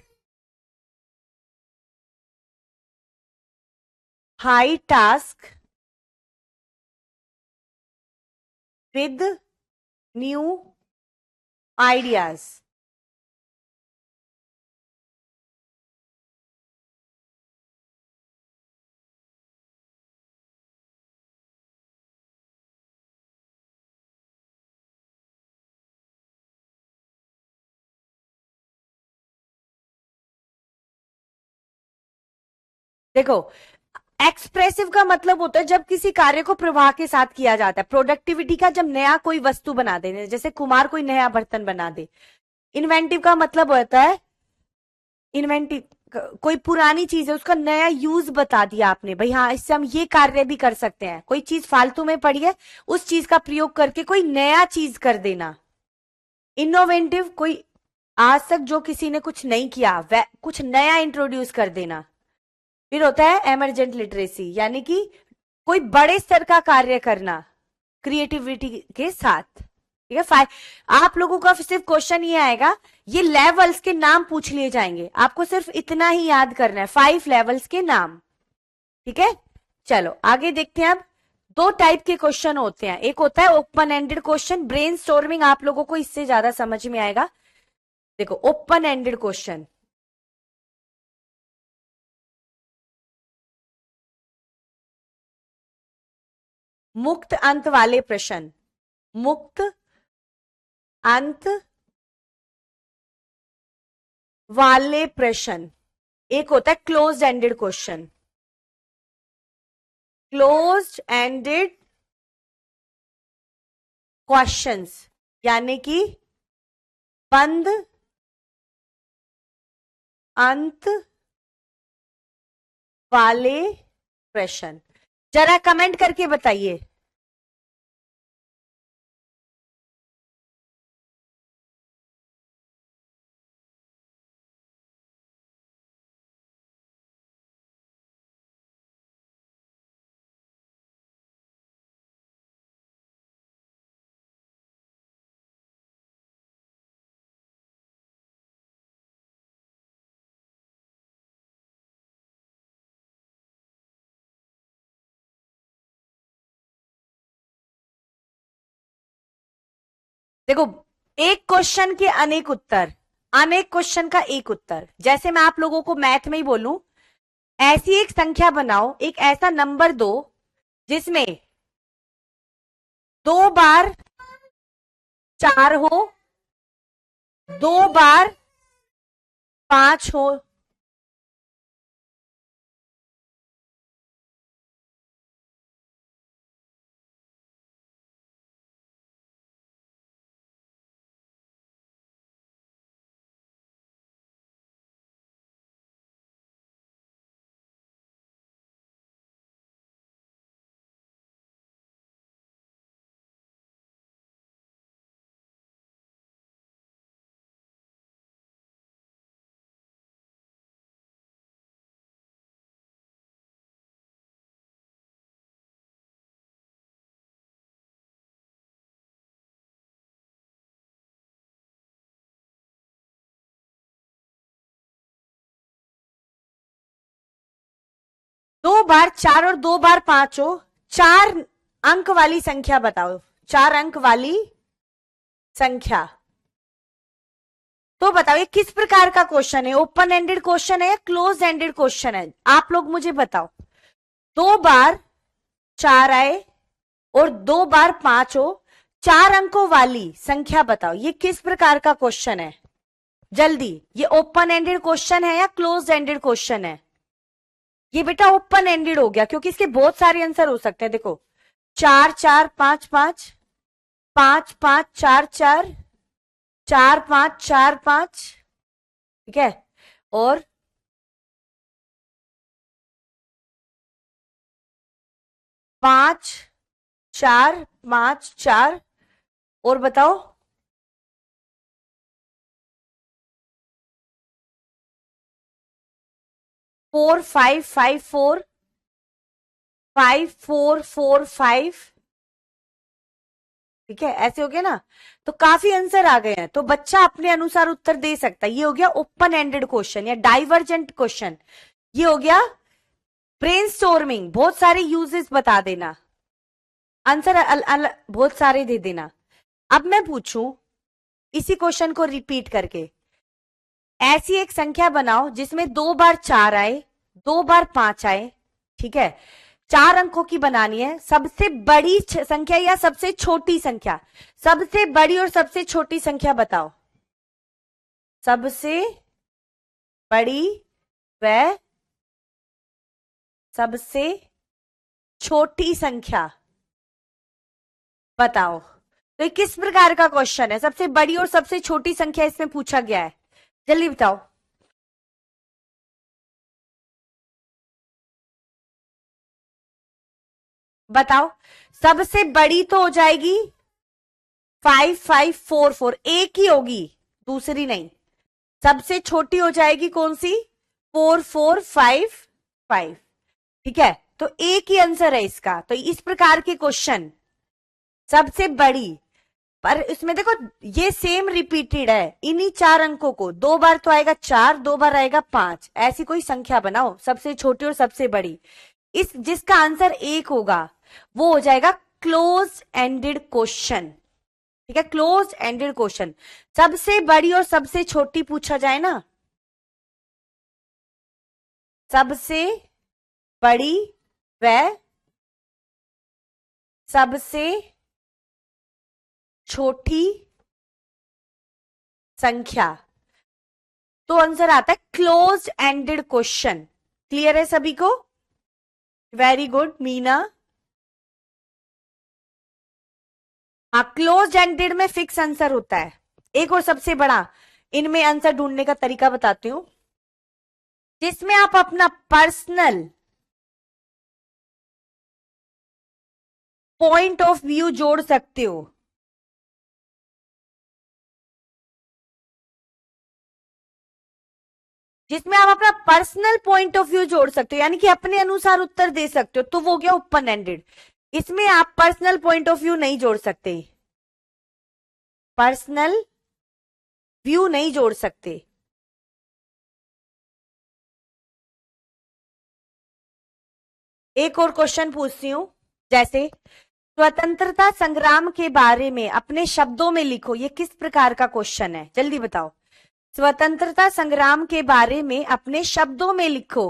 S1: high task with new ideas. देखो, एक्सप्रेसिव का मतलब होता है जब किसी कार्य को प्रवाह के साथ किया जाता है। प्रोडक्टिविटी का जब नया कोई वस्तु बना दे, जैसे कुमार कोई नया बर्तन बना दे। इन्वेंटिव का मतलब होता है, इन्वेंटिव कोई पुरानी चीज है उसका नया यूज बता दिया आपने, भाई हाँ इससे हम ये कार्य भी कर सकते हैं। कोई चीज फालतू में पड़ी है, उस चीज का प्रयोग करके कोई नया चीज कर देना। इनोवेटिव, कोई आज तक जो किसी ने कुछ नहीं किया वह कुछ नया इंट्रोड्यूस कर देना। फिर होता है एमरजेंट लिटरेसी, यानी कि कोई बड़े स्तर का कार्य करना क्रिएटिविटी के साथ। ठीक है। आप लोगों का सिर्फ क्वेश्चन ये आएगा, ये लेवल्स के नाम पूछ लिए जाएंगे, आपको सिर्फ इतना ही याद करना है, 5 लेवल्स के नाम। ठीक है। चलो आगे देखते हैं। अब दो टाइप के क्वेश्चन होते हैं, एक होता है open ended question. Brain storming आप लोगों को इससे ज्यादा समझ में आएगा। देखो ओपन एंडेड क्वेश्चन, मुक्त अंत वाले प्रश्न, मुक्त अंत वाले प्रश्न। एक होता है close ended question, close ended questions, यानी कि बंद अंत वाले प्रश्न। जरा कमेंट करके बताइए। देखो, एक क्वेश्चन के अनेक उत्तर, अनेक क्वेश्चन का एक उत्तर। जैसे मैं आप लोगों को मैथ में ही बोलूं, ऐसी एक संख्या बनाओ, एक ऐसा नंबर दो जिसमें 2 बार 4 हो, 2 बार 5 हो। दो बार 4 और 2 बार 5 हो, 4 अंक वाली संख्या बताओ, 4 अंक वाली संख्या। तो बताओ ये किस प्रकार का क्वेश्चन है, ओपन एंडेड क्वेश्चन है या क्लोज एंडेड क्वेश्चन है? आप लोग मुझे बताओ। 2 बार 4 आए और 2 बार 5 हो, 4 अंकों वाली संख्या बताओ, ये किस प्रकार का क्वेश्चन है? जल्दी, ये ओपन एंडेड क्वेश्चन है या क्लोज एंडेड क्वेश्चन है? ये बेटा ओपन एंडेड हो गया, क्योंकि इसके बहुत सारे आंसर हो सकते हैं। देखो 4 4 5 5, 5 5 4 4, 4 5 4 5, ठीक है। और 5 4 5 4 और बताओ। 4 5 5 4 5 4 4 5। ठीक है, ऐसे हो गया ना। तो काफी आंसर आ गए हैं, तो बच्चा अपने अनुसार उत्तर दे सकता है। ये हो गया ओपन एंडेड क्वेश्चन या डाइवर्जेंट क्वेश्चन। ये हो गया ब्रेनस्टॉर्मिंग। बहुत सारे यूजेस बता देना, आंसर बहुत सारे दे देना। अब मैं पूछूं इसी क्वेश्चन को रिपीट करके, ऐसी एक संख्या बनाओ जिसमें 2 बार 4 आए, 2 बार 5 आए। ठीक है, 4 अंकों की बनानी है। सबसे बड़ी संख्या या सबसे छोटी संख्या? सबसे बड़ी और सबसे छोटी संख्या बताओ। सबसे बड़ी व सबसे छोटी संख्या बताओ। तो ये किस प्रकार का क्वेश्चन है? सबसे बड़ी और सबसे छोटी संख्या इसमें पूछा गया है। जल्दी बताओ। बताओ, सबसे बड़ी तो हो जाएगी 5 5 4 4, एक ही होगी, दूसरी नहीं। सबसे छोटी हो जाएगी कौन सी? 4 4 5 5। ठीक है, तो एक ही आंसर है इसका। तो इस प्रकार के क्वेश्चन सबसे बड़ी, पर इसमें देखो ये सेम रिपीटेड है इन्हीं 4 अंकों को। 2 बार तो आएगा 4, 2 बार आएगा 5। ऐसी कोई संख्या बनाओ सबसे छोटी और सबसे बड़ी। इस जिसका आंसर एक होगा वो हो जाएगा क्लोज एंडेड क्वेश्चन। ठीक है, क्लोज एंडेड क्वेश्चन। सबसे बड़ी और सबसे छोटी पूछा जाए ना, सबसे बड़ी व सबसे छोटी संख्या, तो आंसर आता है क्लोज एंडेड क्वेश्चन। क्लियर है सभी को? Very good Meena. हाँ, क्लोज एंडेड में फिक्स आंसर होता है। एक और सबसे बड़ा, इनमें आंसर ढूंढने का तरीका बताती हूं, जिसमें आप अपना पर्सनल पॉइंट ऑफ व्यू जोड़ सकते हो। जिसमें आप अपना पर्सनल पॉइंट ऑफ व्यू जोड़ सकते हो, यानी कि अपने अनुसार उत्तर दे सकते हो, तो वो गया ओपन एंडेड। इसमें आप पर्सनल पॉइंट ऑफ व्यू नहीं जोड़ सकते, पर्सनल व्यू नहीं जोड़ सकते। एक और क्वेश्चन पूछती हूं, जैसे स्वतंत्रता संग्राम के बारे में अपने शब्दों में लिखो। ये किस प्रकार का क्वेश्चन है? जल्दी बताओ। स्वतंत्रता संग्राम के बारे में अपने शब्दों में लिखो।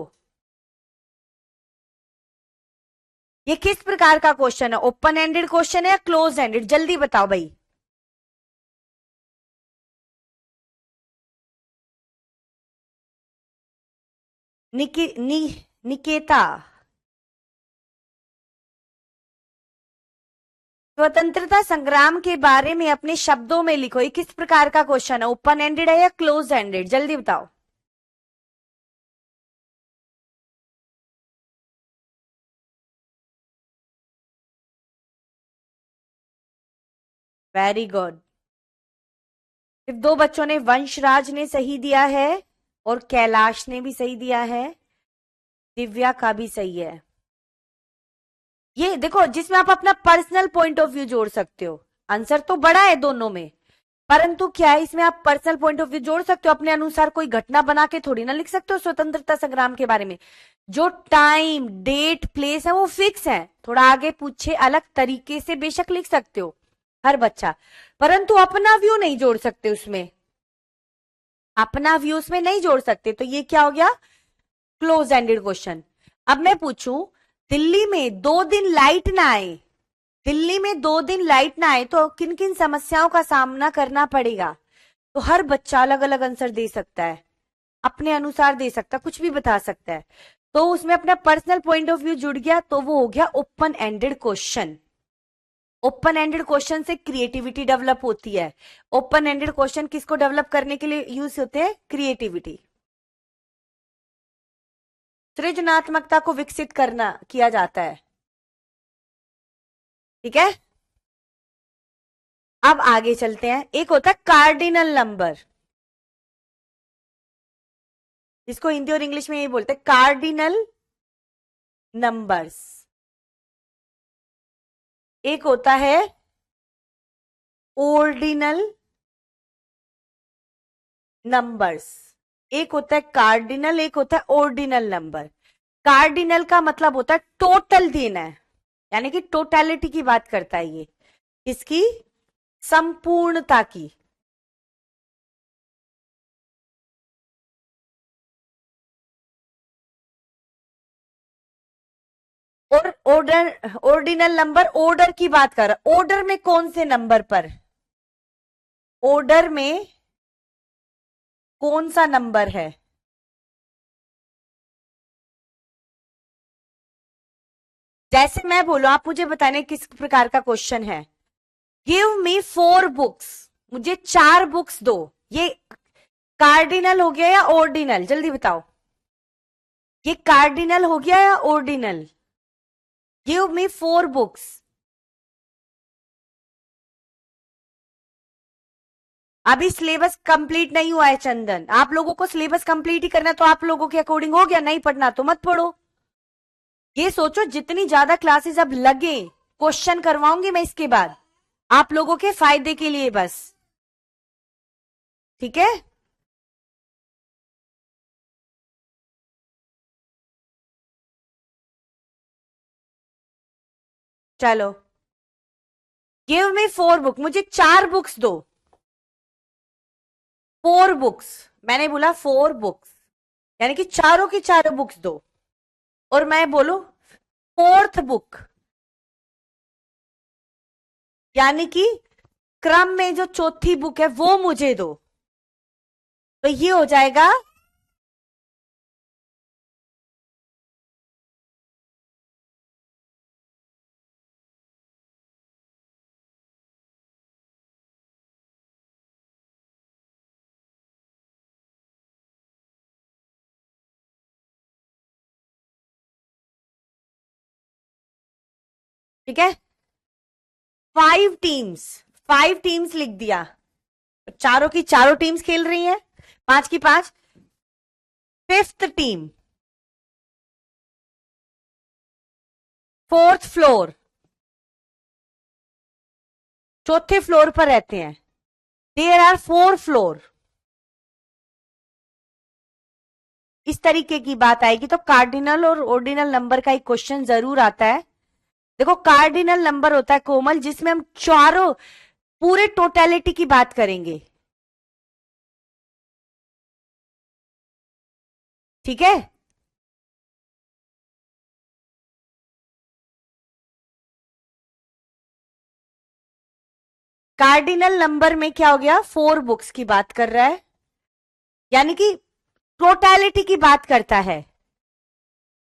S1: ये किस प्रकार का क्वेश्चन है? ओपन एंडेड क्वेश्चन है या क्लोज एंडेड? जल्दी बताओ भाई। निकेता, स्वतंत्रता संग्राम के बारे में अपने शब्दों में लिखो। ये किस प्रकार का क्वेश्चन है? ओपन एंडेड है या क्लोज एंडेड? जल्दी बताओ। Very good. सिर्फ 2 बच्चों ने, वंशराज ने सही दिया है और कैलाश ने भी सही दिया है, दिव्या का भी सही है। ये देखो, जिसमें आप अपना पर्सनल पॉइंट ऑफ व्यू जोड़ सकते हो। आंसर तो बड़ा है दोनों में, परंतु क्या है, इसमें आप पर्सनल पॉइंट ऑफ व्यू जोड़ सकते हो। अपने अनुसार कोई घटना बना के थोड़ी ना लिख सकते हो स्वतंत्रता संग्राम के बारे में। जो टाइम डेट प्लेस है वो फिक्स है। थोड़ा आगे पूछे अलग तरीके से बेशक लिख सकते हो हर बच्चा, परंतु अपना व्यू नहीं जोड़ सकते उसमें। अपना व्यू उसमें नहीं जोड़ सकते, तो ये क्या हो गया? Close ended question. अब मैं पूछूं, दिल्ली में 2 दिन लाइट ना आए, दिल्ली में 2 दिन लाइट ना आए तो किन किन समस्याओं का सामना करना पड़ेगा? तो हर बच्चा अलग अलग आंसर दे सकता है, अपने अनुसार दे सकता है, कुछ भी बता सकता है। तो उसमें अपना पर्सनल पॉइंट ऑफ व्यू जुड़ गया, तो वो हो गया open ended question. Open ended question से क्रिएटिविटी डेवलप होती है। ओपन एंडेड क्वेश्चन किसको डेवलप करने के लिए यूज होते हैं? क्रिएटिविटी, सृजनात्मकता को विकसित करना किया जाता है। ठीक है। अब आगे चलते हैं। एक होता है कार्डिनल नंबर, जिसको हिंदी और इंग्लिश में यही बोलते हैं कार्डिनल नंबर्स। एक होता है ऑर्डिनल नंबर्स। एक होता है कार्डिनल, एक होता है ऑर्डिनल नंबर। कार्डिनल का मतलब होता है टोटल देना है, यानी कि टोटलिटी की बात करता है ये, इसकी संपूर्णता की। और ऑर्डिनल नंबर ऑर्डर की बात कर रहा, ऑर्डर में कौन से नंबर पर, ऑर्डर में कौन सा नंबर है। जैसे मैं बोलूं, आप मुझे बताने किस प्रकार का क्वेश्चन है। गिव मी 4 बुक्स, मुझे 4 बुक्स दो। ये कार्डिनल हो गया या ऑर्डिनल, जल्दी बताओ। ये कार्डिनल हो गया या ऑर्डिनल। Give me 4 books. अभी सिलेबस कंप्लीट नहीं हुआ है चंदन, आप लोगों को सिलेबस कंप्लीट ही करना है, तो आप लोगों के अकॉर्डिंग हो गया, नहीं पढ़ना तो मत पढ़ो। ये सोचो जितनी ज्यादा क्लासेस अब लगे, क्वेश्चन करवाऊंगी मैं इसके बाद, आप लोगों के फायदे के लिए बस। ठीक है। चलो, गिव मी 4 बुक, मुझे 4 बुक्स दो। 4 बुक्स, मैंने बोला 4 बुक्स, यानी कि चारों की चारों बुक्स दो। और मैं बोलू 4th बुक, यानी कि क्रम में जो चौथी बुक है वो मुझे दो। तो ये हो जाएगा, ठीक है, 5 टीम्स, 5 टीम्स लिख दिया। चारों की चारों टीम्स खेल रही हैं, 5 की 5। 5th टीम, 4th फ्लोर, चौथे फ्लोर पर रहते हैं। There are 4 floor. इस तरीके की बात आएगी तो कार्डिनल और ऑर्डिनल नंबर का एक क्वेश्चन जरूर आता है। देखो, कार्डिनल नंबर होता है कोमल, जिसमें हम चारों पूरे टोटलिटी की बात करेंगे। ठीक है। कार्डिनल नंबर में क्या हो गया, 4 बुक्स की बात कर रहा है, यानी कि टोटलिटी की बात करता है।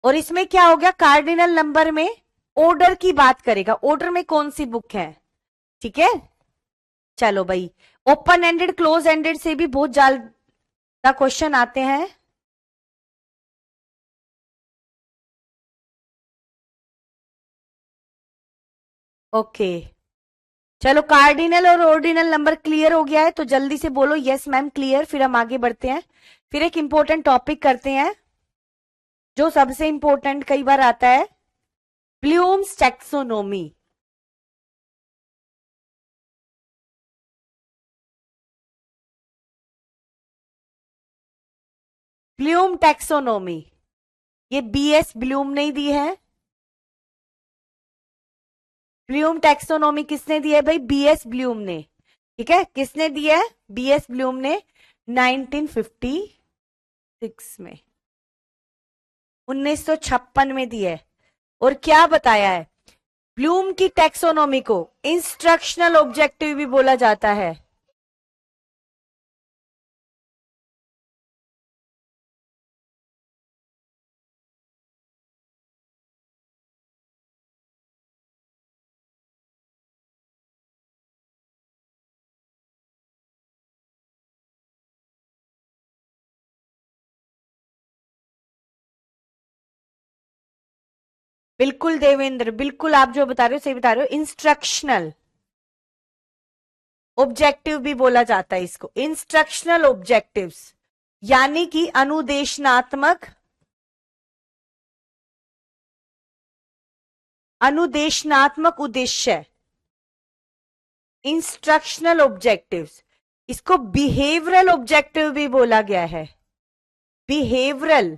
S1: और इसमें क्या हो गया, कार्डिनल नंबर में ऑर्डर की बात करेगा, ऑर्डर में कौन सी बुक है। ठीक है। चलो भाई, ओपन एंडेड क्लोज एंडेड से भी बहुत ज्यादा क्वेश्चन आते हैं। ओके, चलो कार्डिनल और ऑर्डिनल नंबर क्लियर हो गया है, तो जल्दी से बोलो यस मैम क्लियर, फिर हम आगे बढ़ते हैं। फिर एक इंपॉर्टेंट टॉपिक करते हैं, जो सबसे इंपॉर्टेंट कई बार आता है, ब्लूम्स टैक्सोनॉमी। ब्लूम टैक्सोनॉमी, ये बीएस ब्लूम ने दी है। ब्लूम टैक्सोनॉमी किसने दी है भाई, बीएस ब्लूम ने। ठीक है, किसने दिया है, बीएस ब्लूम ने 1956 में, 1956 में दिया है। और क्या बताया है, ब्लूम की टैक्सोनॉमी को इंस्ट्रक्शनल ऑब्जेक्टिव भी बोला जाता है। बिल्कुल देवेंद्र, बिल्कुल आप जो बता रहे हो सही बता रहे हो। इंस्ट्रक्शनल ऑब्जेक्टिव भी बोला जाता है इसको, इंस्ट्रक्शनल ऑब्जेक्टिव्स, यानी कि अनुदेशनात्मक, अनुदेशनात्मक उद्देश्य, इंस्ट्रक्शनल ऑब्जेक्टिव्स। इसको बिहेवियरल ऑब्जेक्टिव भी बोला गया है, बिहेवियरल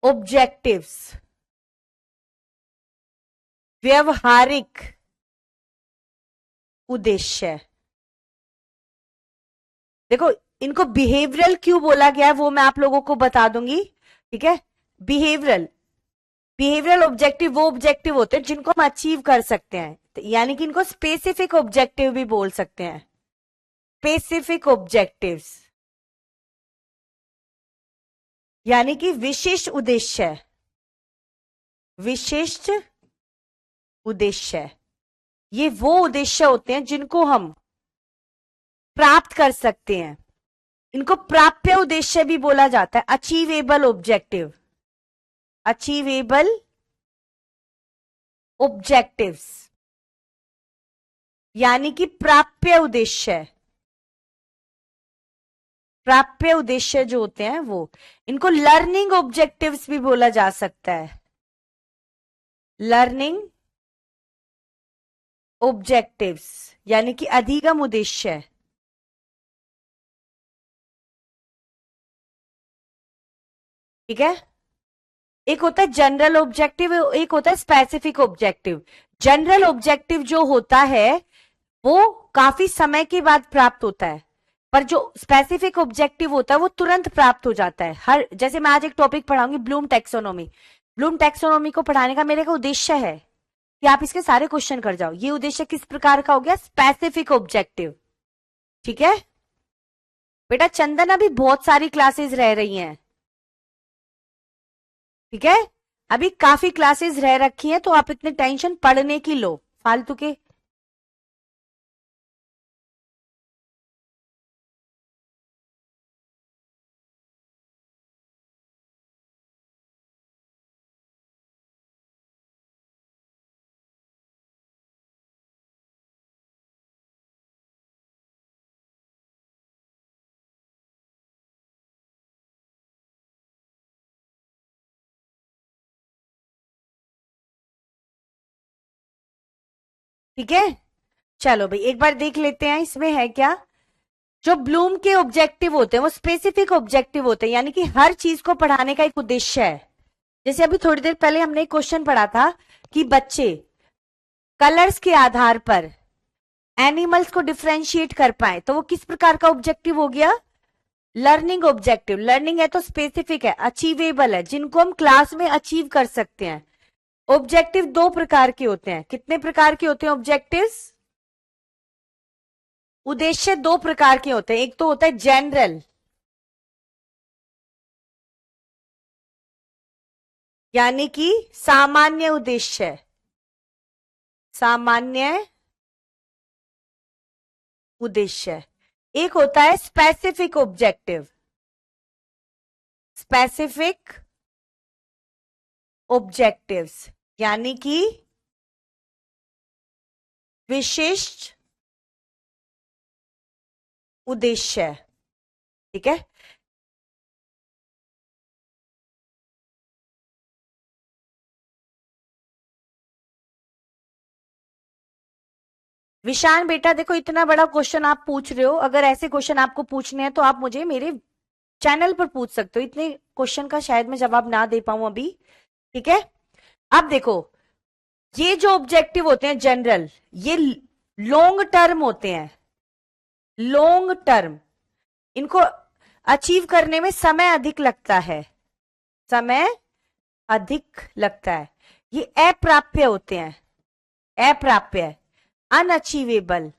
S1: ऑब्जेक्टिव्स, व्यवहारिक उद्देश्य। देखो, इनको बिहेवियरल क्यों बोला गया है वो मैं आप लोगों को बता दूंगी, ठीक है। बिहेवियरल, बिहेवियरल ऑब्जेक्टिव वो ऑब्जेक्टिव होते हैं जिनको हम अचीव कर सकते हैं, तो यानी कि इनको स्पेसिफिक ऑब्जेक्टिव भी बोल सकते हैं, स्पेसिफिक ऑब्जेक्टिव्स, यानी कि विशिष्ट उद्देश्य, विशिष्ट उद्देश्य। ये वो उद्देश्य होते हैं जिनको हम प्राप्त कर सकते हैं, इनको प्राप्य उद्देश्य भी बोला जाता है, अचीवेबल ऑब्जेक्टिव, अचीवेबल ऑब्जेक्टिव्स, यानी कि प्राप्य उद्देश्य, प्राप्य उद्देश्य जो होते हैं वो, इनको लर्निंग ऑब्जेक्टिव्स भी बोला जा सकता है, लर्निंग ऑब्जेक्टिव्स, यानी कि अधिगम उद्देश्य। ठीक है, एक होता है जनरल ऑब्जेक्टिव, एक होता है स्पेसिफिक ऑब्जेक्टिव। जनरल ऑब्जेक्टिव जो होता है वो काफी समय के बाद प्राप्त होता है, पर जो स्पेसिफिक ऑब्जेक्टिव होता है वो तुरंत प्राप्त हो जाता है। हर, जैसे मैं आज एक टॉपिक पढ़ाऊंगी ब्लूम टैक्सोनॉमी, ब्लूम टैक्सोनॉमी को पढ़ाने का मेरे का उद्देश्य है कि आप इसके सारे क्वेश्चन कर जाओ। ये उद्देश्य किस प्रकार का हो गया, स्पेसिफिक ऑब्जेक्टिव। ठीक है बेटा, चंदन अभी बहुत सारी क्लासेस रह रही हैं, ठीक है, अभी काफी क्लासेस रह रखी हैं, तो आप इतने टेंशन पढ़ने की लो फालतू के। ठीक है, चलो भाई एक बार देख लेते हैं इसमें है क्या। जो ब्लूम के ऑब्जेक्टिव होते हैं वो स्पेसिफिक ऑब्जेक्टिव होते हैं, यानी कि हर चीज को पढ़ाने का एक उद्देश्य है। जैसे अभी थोड़ी देर पहले हमने एक क्वेश्चन पढ़ा था कि बच्चे कलर्स के आधार पर एनिमल्स को डिफ्रेंशिएट कर पाए, तो वो किस प्रकार का ऑब्जेक्टिव हो गया, लर्निंग ऑब्जेक्टिव। लर्निंग है तो स्पेसिफिक है, अचीवेबल है, जिनको हम क्लास में अचीव कर सकते हैं। ऑब्जेक्टिव दो प्रकार के होते हैं, कितने प्रकार के होते हैं ऑब्जेक्टिव्स, उद्देश्य दो प्रकार के होते हैं। एक तो होता है जनरल, यानी कि सामान्य उद्देश्य, सामान्य उद्देश्य। एक होता है स्पेसिफिक ऑब्जेक्टिव, स्पेसिफिक ऑब्जेक्टिव्स, यानी कि विशिष्ट उद्देश्य। ठीक है, विशान बेटा देखो, इतना बड़ा क्वेश्चन आप पूछ रहे हो, अगर ऐसे क्वेश्चन आपको पूछने हैं तो आप मुझे मेरे चैनल पर पूछ सकते हो, इतने क्वेश्चन का शायद मैं जवाब ना दे पाऊं अभी। ठीक है, अब देखो, ये जो ऑब्जेक्टिव होते हैं जनरल, ये लॉन्ग टर्म होते हैं, लॉन्ग टर्म, इनको अचीव करने में समय अधिक लगता है, समय अधिक लगता है। ये अप्राप्य होते हैं, अप्राप्य, अनअचीवेबल,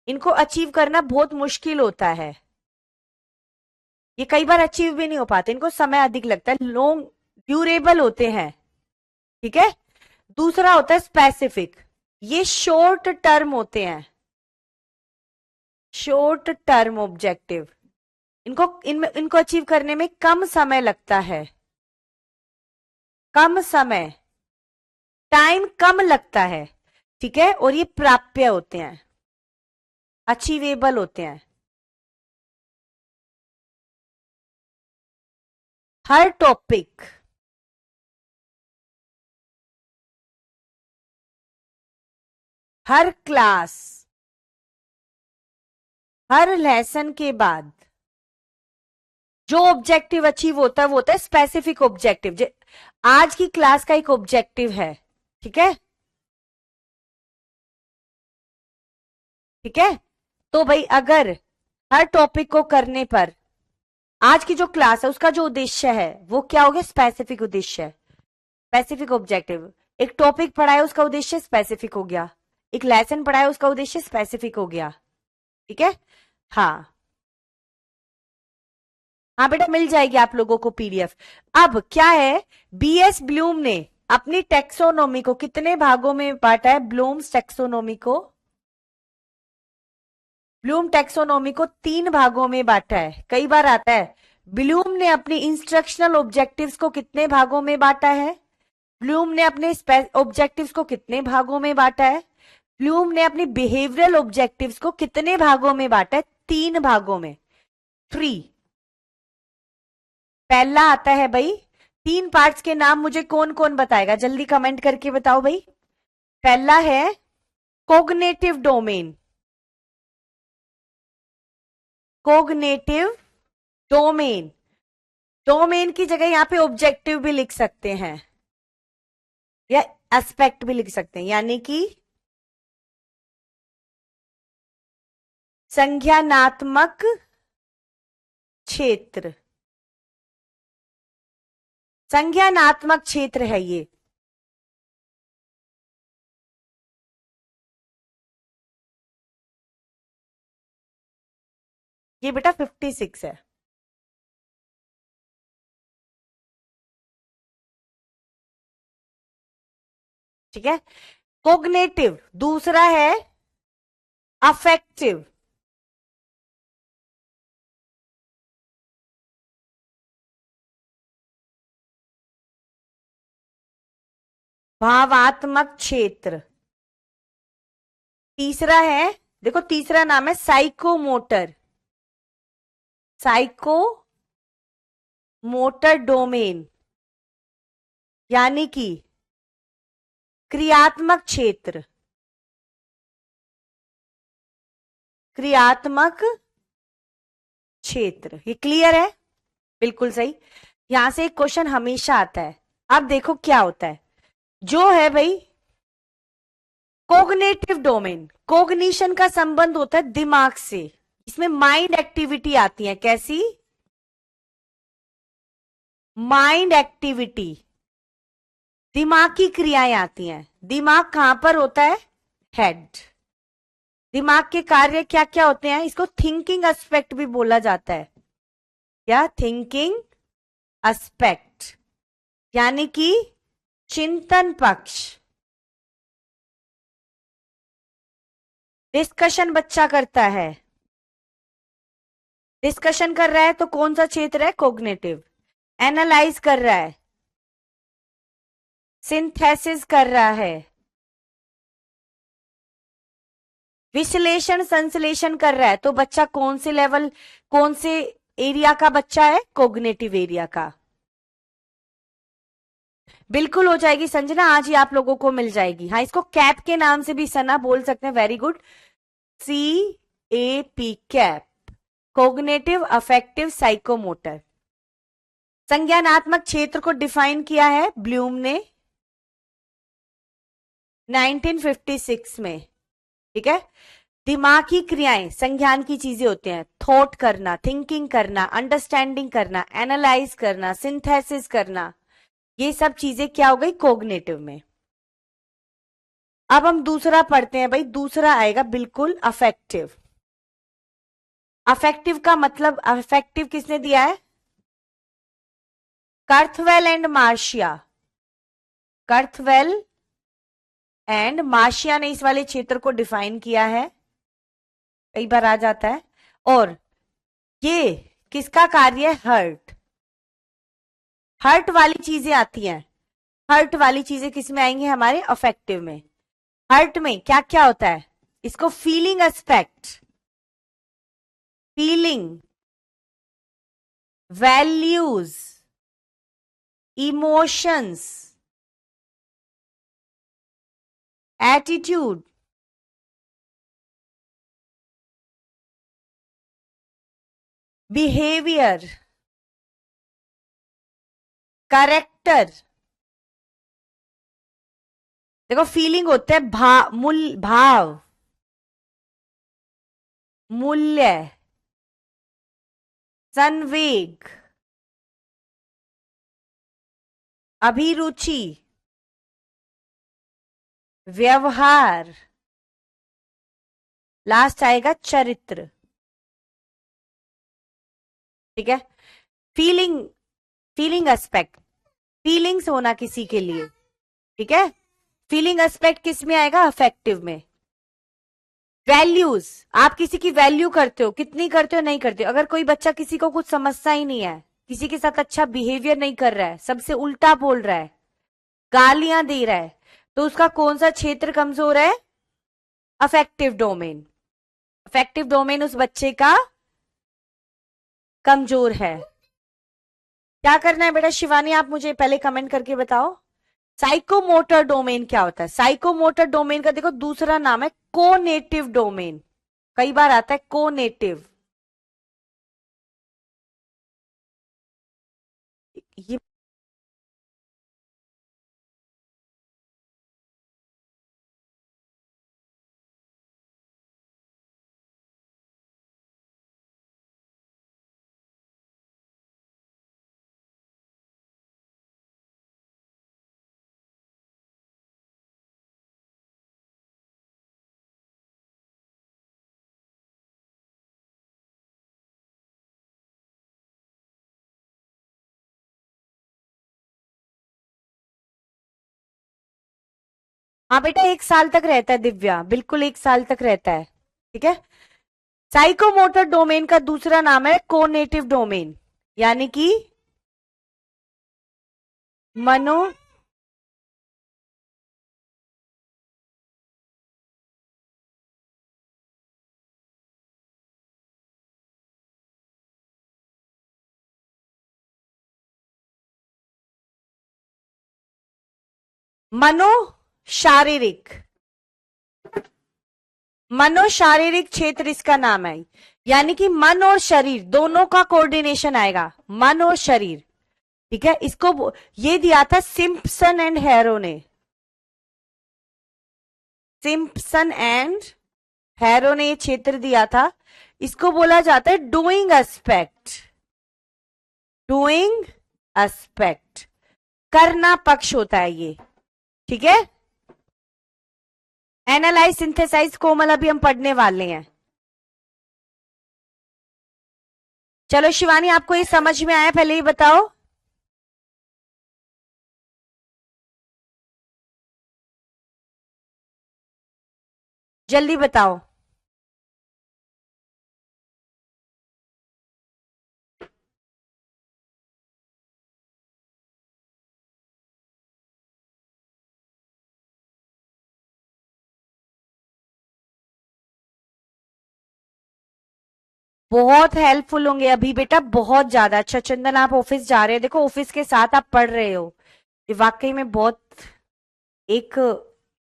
S1: इनको अचीव करना बहुत मुश्किल होता है, ये कई बार अचीव भी नहीं हो पाते, इनको समय अधिक लगता है, लॉन्ग ड्यूरेबल होते हैं। ठीक है, दूसरा होता है स्पेसिफिक, ये शॉर्ट टर्म होते हैं, शॉर्ट टर्म ऑब्जेक्टिव, इनको इनको अचीव करने में कम समय लगता है, कम समय, टाइम कम लगता है, ठीक है, और ये प्राप्य होते हैं, अचीवेबल होते हैं। हर टॉपिक, हर क्लास, हर लेसन के बाद जो ऑब्जेक्टिव अचीव होता है वो होता है स्पेसिफिक ऑब्जेक्टिव। आज की क्लास का एक ऑब्जेक्टिव है, ठीक है, ठीक है। तो भाई अगर हर टॉपिक को करने पर आज की जो क्लास है उसका जो उद्देश्य है वो क्या हो गया, स्पेसिफिक उद्देश्य है, स्पेसिफिक ऑब्जेक्टिव। एक टॉपिक पढ़ा है उसका उद्देश्य स्पेसिफिक हो गया, एक लेसन पढ़ा है उसका उद्देश्य स्पेसिफिक हो गया, ठीक है। हाँ, हाँ बेटा मिल जाएगी आप लोगों को पीडीएफ। अब क्या है, बीएस ब्लूम ने अपनी टेक्सोनोमी को कितने भागों में बांटा है, ब्लूम्स टेक्सोनोमी को, ब्लूम टेक्सोनोमी को 3 भागों में बांटा है। कई बार आता है ब्लूम ने अपनी इंस्ट्रक्शनल ऑब्जेक्टिव्स को कितने भागों में बांटा है, ब्लूम ने अपने ऑब्जेक्टिव्स को कितने भागों में बांटा है, ब्लूम ने अपनी बिहेवियरल ऑब्जेक्टिव्स को कितने भागों में बांटा है, 3 भागों में, 3। पहला आता है भाई, 3 पार्ट्स के नाम मुझे कौन कौन बताएगा, जल्दी कमेंट करके बताओ भाई। पहला है cognitive domain, cognitive domain, domain की जगह यहां पे ऑब्जेक्टिव भी लिख सकते हैं या एस्पेक्ट भी लिख सकते हैं, यानी कि संज्ञानात्मक क्षेत्र, संज्ञानात्मक क्षेत्र है ये बेटा 56 है, ठीक है। कोग्नेटिव दूसरा है, अफेक्टिव, भावात्मक क्षेत्र। तीसरा है, देखो तीसरा नाम है साइकोमोटर, साइको मोटर डोमेन, यानी कि क्रियात्मक क्षेत्र, क्रियात्मक क्षेत्र। ये क्लियर है, बिल्कुल सही। यहां से एक क्वेश्चन हमेशा आता है। अब देखो क्या होता है, जो है भाई कोग्नेटिव डोमेन, कोग्निशन का संबंध होता है दिमाग से, इसमें माइंड एक्टिविटी आती है, कैसी, माइंड एक्टिविटी, दिमाग की क्रियाएं आती हैं। दिमाग कहां पर होता है, हेड। दिमाग के कार्य क्या क्या होते हैं, इसको थिंकिंग एस्पेक्ट भी बोला जाता है, क्या, थिंकिंग एस्पेक्ट, यानी कि चिंतन पक्ष। डिस्कशन बच्चा करता है, डिस्कशन कर रहा है तो कौन सा क्षेत्र है, कोग्निटिव। एनालाइज कर रहा है, सिंथेसिस कर रहा है, विश्लेषण संश्लेषण कर रहा है, तो बच्चा कौन से लेवल, कौन से एरिया का बच्चा है, कोग्निटिव एरिया का। बिल्कुल हो जाएगी संजना, आज ही आप लोगों को मिल जाएगी। हाँ, इसको कैप के नाम से भी सना बोल सकते हैं, very good, CAP, cap, cognitive affective psychomotor. संज्ञानात्मक क्षेत्र को डिफाइन किया है ब्लूम ने 1956 में, ठीक है। दिमाग की क्रियाएं संज्ञान की चीजें होती हैं, थॉट करना, थिंकिंग करना, अंडरस्टैंडिंग करना, एनालाइज करना, सिंथेसिस करना, ये सब चीजें क्या हो गई, कोग्निटिव में। अब हम दूसरा पढ़ते हैं भाई, दूसरा आएगा बिल्कुल अफेक्टिव। अफेक्टिव का मतलब, अफेक्टिव किसने दिया है, कर्थवेल एंड मार्शिया, कर्थवेल एंड मार्शिया ने इस वाले क्षेत्र को डिफाइन किया है, कई बार आ जाता है। और ये किसका कार्य है, हर्ट, हर्ट वाली चीजें आती हैं, हर्ट वाली चीजें किस में आएंगी? हमारे अफेक्टिव में। हर्ट में क्या क्या होता है? इसको feeling aspect, feeling, values, emotions, attitude, behaviour, character. देखो फीलिंग होते हैं भाव, मूल्य, संवेग, अभिरुचि, व्यवहार, लास्ट आएगा चरित्र। ठीक है। फीलिंग, फीलिंग एस्पेक्ट, फीलिंग्स होना किसी के लिए। ठीक है। फीलिंग एस्पेक्ट किस में आएगा? अफेक्टिव में। वैल्यूज, आप किसी की वैल्यू करते हो, कितनी करते हो, नहीं करते हो। अगर कोई बच्चा किसी को कुछ समझता ही नहीं है, किसी के साथ अच्छा बिहेवियर नहीं कर रहा है, सबसे उल्टा बोल रहा है, गालियां दे रहा है, तो उसका कौन सा क्षेत्र कमजोर है? Affective domain. अफेक्टिव डोमेन उस बच्चे का कमजोर है। क्या करना है बेटा? शिवानी आप मुझे पहले कमेंट करके बताओ, साइकोमोटर डोमेन क्या होता है? साइकोमोटर डोमेन का देखो दूसरा नाम है कोनेटिव डोमेन। कई बार आता है कोनेटिव। ये हाँ बेटा, 1 साल तक रहता है दिव्या, बिल्कुल 1 साल तक रहता है। ठीक है। साइकोमोटर डोमेन का दूसरा नाम है कोनेटिव डोमेन, यानी कि मनो मनो शारीरिक, मनो शारीरिक क्षेत्र इसका नाम है। यानी कि मन और शरीर दोनों का कोऑर्डिनेशन आएगा, मन और शरीर। ठीक है। ये दिया था सिम्पसन एंड हैरो ने, सिम्पसन एंड हैरो ने ये क्षेत्र दिया था। इसको बोला जाता है डूइंग एस्पेक्ट, डूइंग एस्पेक्ट, करना पक्ष होता है ये। ठीक है। एनालाइज, सिंथेसाइज, कोमल अभी हम पढ़ने वाले हैं। चलो शिवानी, आपको ये समझ में आया? पहले ये बताओ। जल्दी बताओ। बहुत हेल्पफुल होंगे अभी बेटा, बहुत ज्यादा। अच्छा चंदन, आप ऑफिस जा रहे हो, देखो ऑफिस के साथ आप पढ़ रहे हो, ये वाकई में बहुत एक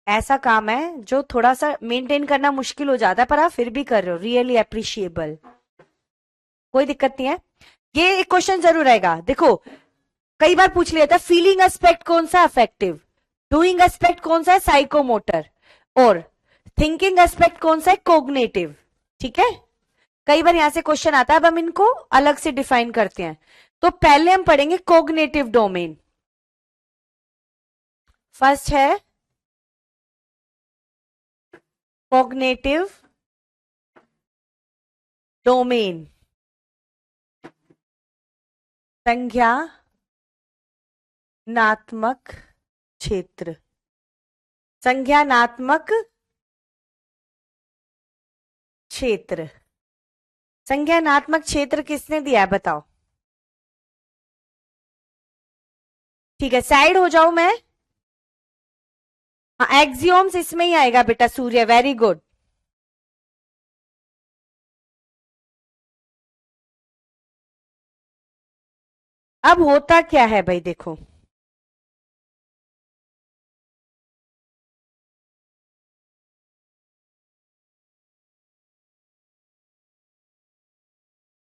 S1: ऐसा काम है जो थोड़ा सा मेंटेन करना मुश्किल हो जाता है, पर आप फिर भी कर रहे हो, रियली अप्रिशिएबल। कोई दिक्कत नहीं है। ये एक क्वेश्चन जरूर आएगा, देखो कई बार पूछ लिया था, फीलिंग एस्पेक्ट कौन सा अफेक्टिव, डूइंग एस्पेक्ट कौन सा है साइकोमोटर, और थिंकिंग एस्पेक्ट कौन सा है कोग्नेटिव। ठीक है। कई बार यहां से क्वेश्चन आता है, अब हम इनको अलग से डिफाइन करते हैं। तो पहले हम पढ़ेंगे कोग्नेटिव डोमेन। फर्स्ट है कोग्नेटिव डोमेन, संज्ञानात्मक क्षेत्र, संज्ञानात्मक क्षेत्र। संज्ञानात्मक क्षेत्र किसने दिया है बताओ? ठीक है, साइड हो जाऊं मैं? हाँ, एक्सियोम्स इसमें ही आएगा बेटा सूर्य, वेरी गुड। अब होता क्या है भाई, देखो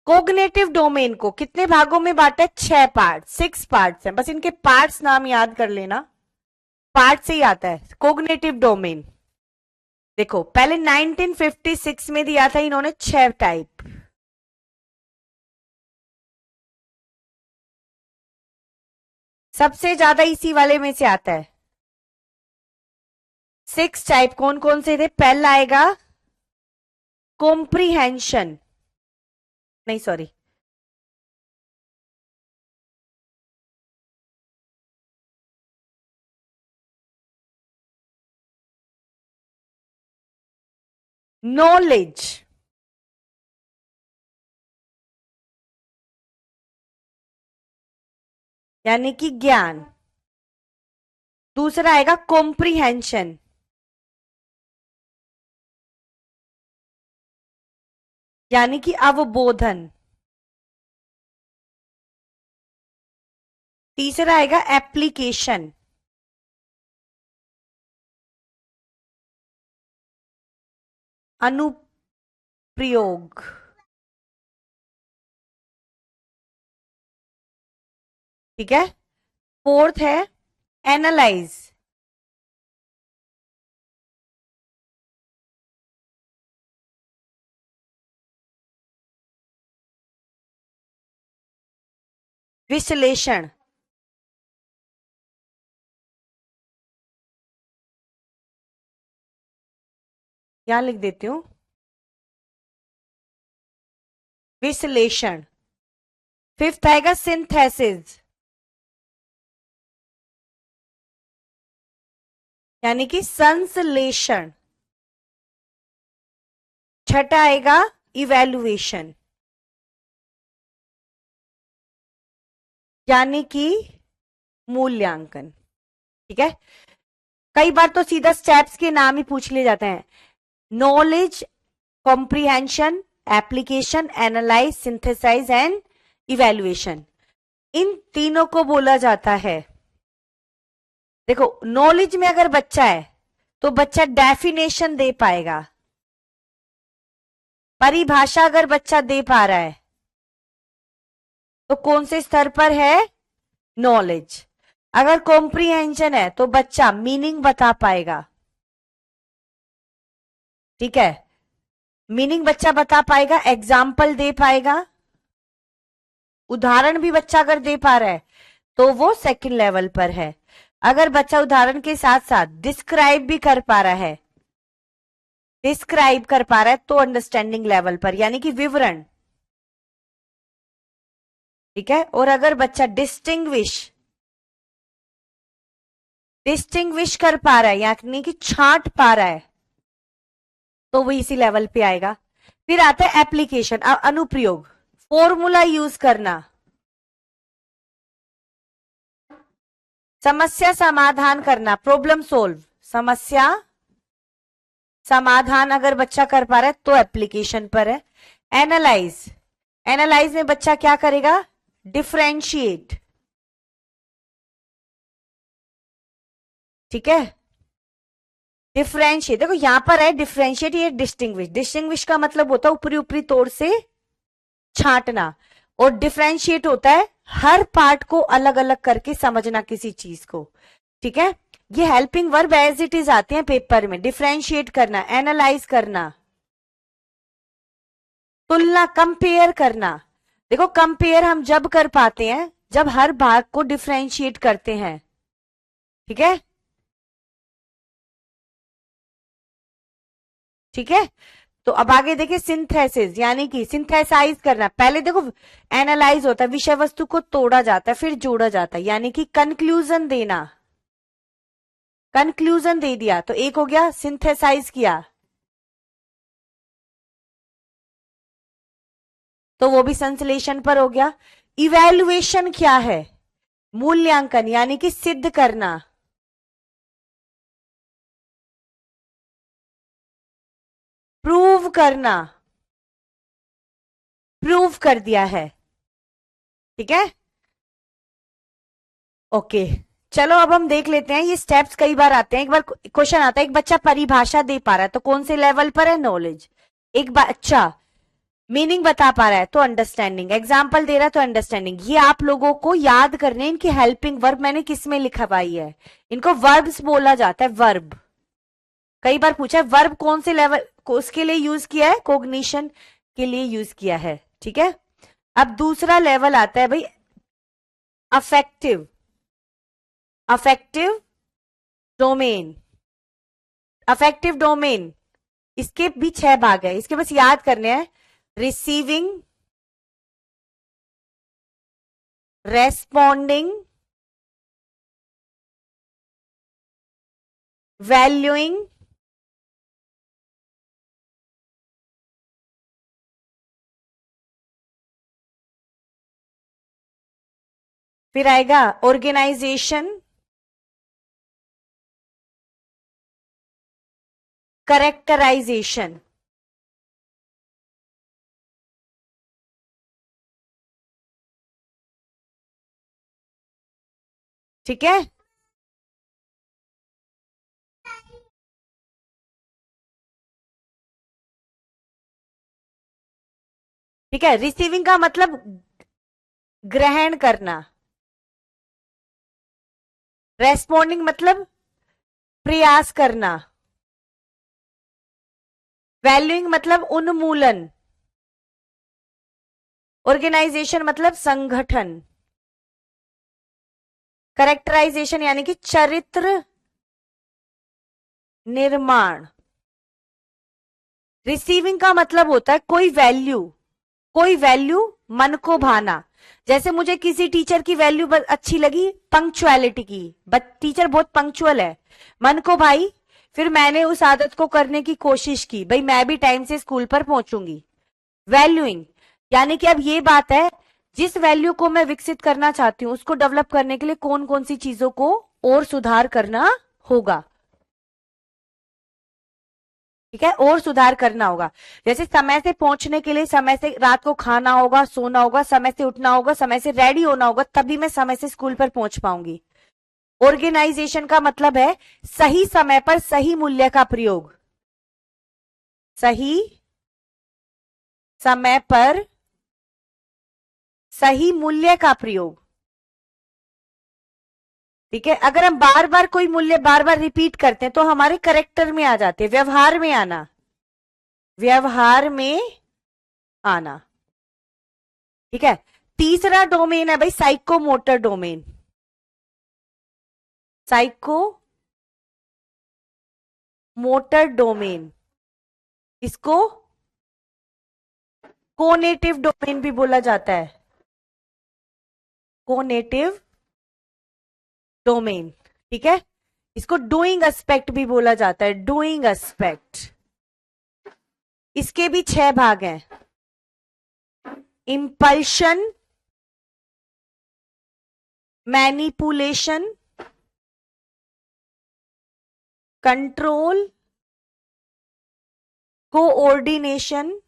S1: कोग्नेटिव डोमेन को कितने भागों में बांटा है? 6 पार्ट, 6 पार्ट्स हैं, बस इनके पार्ट्स नाम याद कर लेना, पार्ट से ही आता है कोग्नेटिव डोमेन। देखो पहले 1956 में दिया था इन्होंने 6 टाइप। सबसे ज्यादा इसी वाले में से आता है 6 टाइप। कौन कौन से थे? पहला आएगा कॉम्प्रीहेंशन, नहीं सॉरी, नॉलेज, यानी कि ज्ञान। दूसरा आएगा कॉम्प्रीहेंशन, यानी कि अवबोधन। तीसरा आएगा एप्लीकेशन, अनुप्रयोग। ठीक है। फोर्थ है एनालाइज, विश्लेषण। यहां लिख देती हूं, विश्लेषण। फिफ्थ आएगा सिंथेसिस, यानी कि संश्लेषण। छठा आएगा इवैल्यूएशन, यानी कि मूल्यांकन। ठीक है। कई बार तो सीधा स्टेप्स के नाम ही पूछ लिए जाते हैं, knowledge, comprehension, application, analyse, synthesise and evaluation. इन तीनों को बोला जाता है। देखो नॉलेज में अगर बच्चा है तो बच्चा डेफिनेशन दे पाएगा, परिभाषा अगर बच्चा दे पा रहा है तो कौन से स्तर पर है? नॉलेज। अगर कॉम्प्रीहेंशन है तो बच्चा मीनिंग बता पाएगा। ठीक है, मीनिंग बच्चा बता पाएगा, एग्जाम्पल दे पाएगा, उदाहरण भी बच्चा अगर दे पा रहा है तो वो सेकंड लेवल पर है। अगर बच्चा उदाहरण के साथ साथ डिस्क्राइब भी कर पा रहा है, डिस्क्राइब कर पा रहा है तो अंडरस्टैंडिंग लेवल पर, यानी कि विवरण। ठीक है। और अगर बच्चा डिस्टिंग्विश कर पा रहा है, यानी कि छांट पा रहा है, तो वो इसी लेवल पे आएगा। फिर आता है एप्लीकेशन, अनुप्रयोग, फॉर्मूला यूज करना, समस्या समाधान करना, प्रॉब्लम सोल्व, समस्या समाधान अगर बच्चा कर पा रहा है तो एप्लीकेशन पर है। एनालाइज, एनालाइज में बच्चा क्या करेगा? डिफरेंशिएट। ठीक है, डिफरेंशिएट। देखो यहां पर है डिफरेंशिएट, ये डिस्टिंग्विश। डिस्टिंग्विश का मतलब होता है ऊपरी ऊपरी तौर से छांटना, और डिफरेंशिएट होता है हर पार्ट को अलग अलग करके समझना किसी चीज को। ठीक है, ये helping verb as it is आते हैं पेपर में। डिफरेंशिएट करना, एनालाइज करना, तुलना, कंपेयर करना। देखो कंपेयर हम जब कर पाते हैं जब हर भाग को डिफरेंशिएट करते हैं। ठीक है, ठीक है। तो अब आगे देखिए सिंथेसिस, यानी कि सिंथेसाइज करना। पहले देखो एनालाइज होता है, विषय वस्तु को तोड़ा जाता है फिर जोड़ा जाता है, यानी कि कंक्लूजन देना। कंक्लूजन दे दिया तो एक हो गया, सिंथेसाइज किया तो वो भी संश्लेषण पर हो गया। इवैल्यूएशन क्या है? मूल्यांकन, यानी कि सिद्ध करना। प्रूव करना, प्रूव कर दिया है। ठीक है, ओके। चलो अब हम देख लेते हैं, ये स्टेप्स कई बार आते हैं। एक बार क्वेश्चन आता है, एक बच्चा परिभाषा दे पा रहा है तो कौन से लेवल पर है? नॉलेज। एक बच्चा मीनिंग बता पा रहा है तो अंडरस्टैंडिंग, एग्जाम्पल दे रहा है तो अंडरस्टैंडिंग। ये आप लोगों को याद करने हैं। इनकी हेल्पिंग वर्ब मैंने किस में लिखवाई है? इनको वर्ब्स बोला जाता है, वर्ब। कई बार पूछा है वर्ब कौन से लेवल को उसके लिए यूज किया है? कोग्निशन के लिए यूज किया है। ठीक है, अब दूसरा लेवल आता है भाई affective, affective domain. Affective domain, इसके भी 6 भाग है, इसके बस याद करने हैं। रिसीविंग, रेस्पॉन्डिंग, वैल्यूइंग, फिर आएगा ऑर्गेनाइजेशन, करेक्टराइजेशन। ठीक है, ठीक है। रिसीविंग का मतलब ग्रहण करना, रेस्पॉन्डिंग मतलब प्रयास करना, वैल्यूइंग मतलब उन्मूलन, ऑर्गेनाइजेशन मतलब संगठन, करेक्टराइजेशन यानी कि चरित्र निर्माण। रिसीविंग का मतलब होता है कोई वैल्यू, कोई वैल्यू मन को भाना। जैसे मुझे किसी टीचर की वैल्यू अच्छी लगी, पंक्चुअलिटी की, बट टीचर बहुत पंक्चुअल है, मन को भाई। फिर मैंने उस आदत को करने की कोशिश की, भाई मैं भी टाइम से स्कूल पर पहुंचूंगी। वैल्यूइंग यानी कि अब ये बात है, जिस वैल्यू को मैं विकसित करना चाहती हूं उसको डेवलप करने के लिए कौन कौन सी चीजों को और सुधार करना होगा। ठीक है, और सुधार करना होगा। जैसे समय से पहुंचने के लिए समय से रात को खाना होगा, सोना होगा, समय से उठना होगा, समय से रेडी होना होगा, तभी मैं समय से स्कूल पर पहुंच पाऊंगी। ऑर्गेनाइजेशन का मतलब है सही समय पर सही मूल्य का प्रयोग, सही समय पर सही मूल्य का प्रयोग। ठीक है, अगर हम बार बार कोई मूल्य बार बार रिपीट करते हैं तो हमारे करेक्टर में आ जाते हैं, व्यवहार में आना, व्यवहार में आना। ठीक है, तीसरा डोमेन है भाई psychomotor domain. Psycho motor domain, इसको कोनेटिव डोमेन भी बोला जाता है, कोनेटिव डोमेन। ठीक है, इसको डूइंग एस्पेक्ट भी बोला जाता है, डूइंग एस्पेक्ट। इसके भी 6 भाग हैं। Impulsion, manipulation, control, coordination,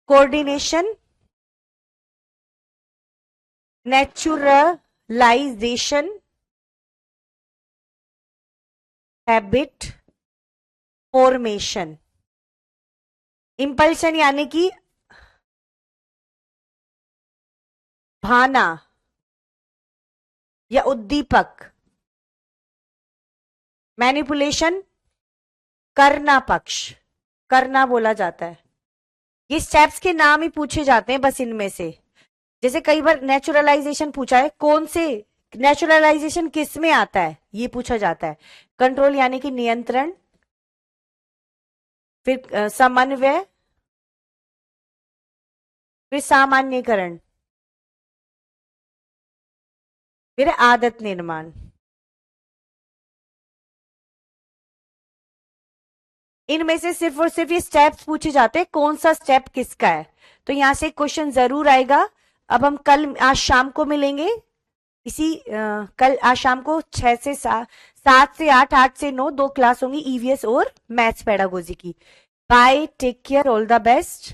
S1: coordination, naturalisation, habit formation. Impulsion यानी कि भाना या उद्दीपक। मैनिपुलेशन करना पक्ष, करना बोला जाता है। ये स्टेप्स के नाम ही पूछे जाते हैं बस इनमें से। जैसे कई बार नेचुरलाइजेशन पूछा है, कौन से नेचुरलाइजेशन किस में आता है ये पूछा जाता है। कंट्रोल यानी कि नियंत्रण, फिर समन्वय, फिर सामान्यकरण, फिर आदत निर्माण। इनमें से सिर्फ और सिर्फ ये स्टेप्स पूछे जाते हैं, कौन सा स्टेप किसका है। तो यहां से क्वेश्चन जरूर आएगा। अब हम कल आज शाम को मिलेंगे, कल आज शाम को 6 से 7, 7 से 8, 8 से 9 2 क्लास होंगी ईवीएस और मैथ्स पेडागोजी की। Bye, take care, all the best.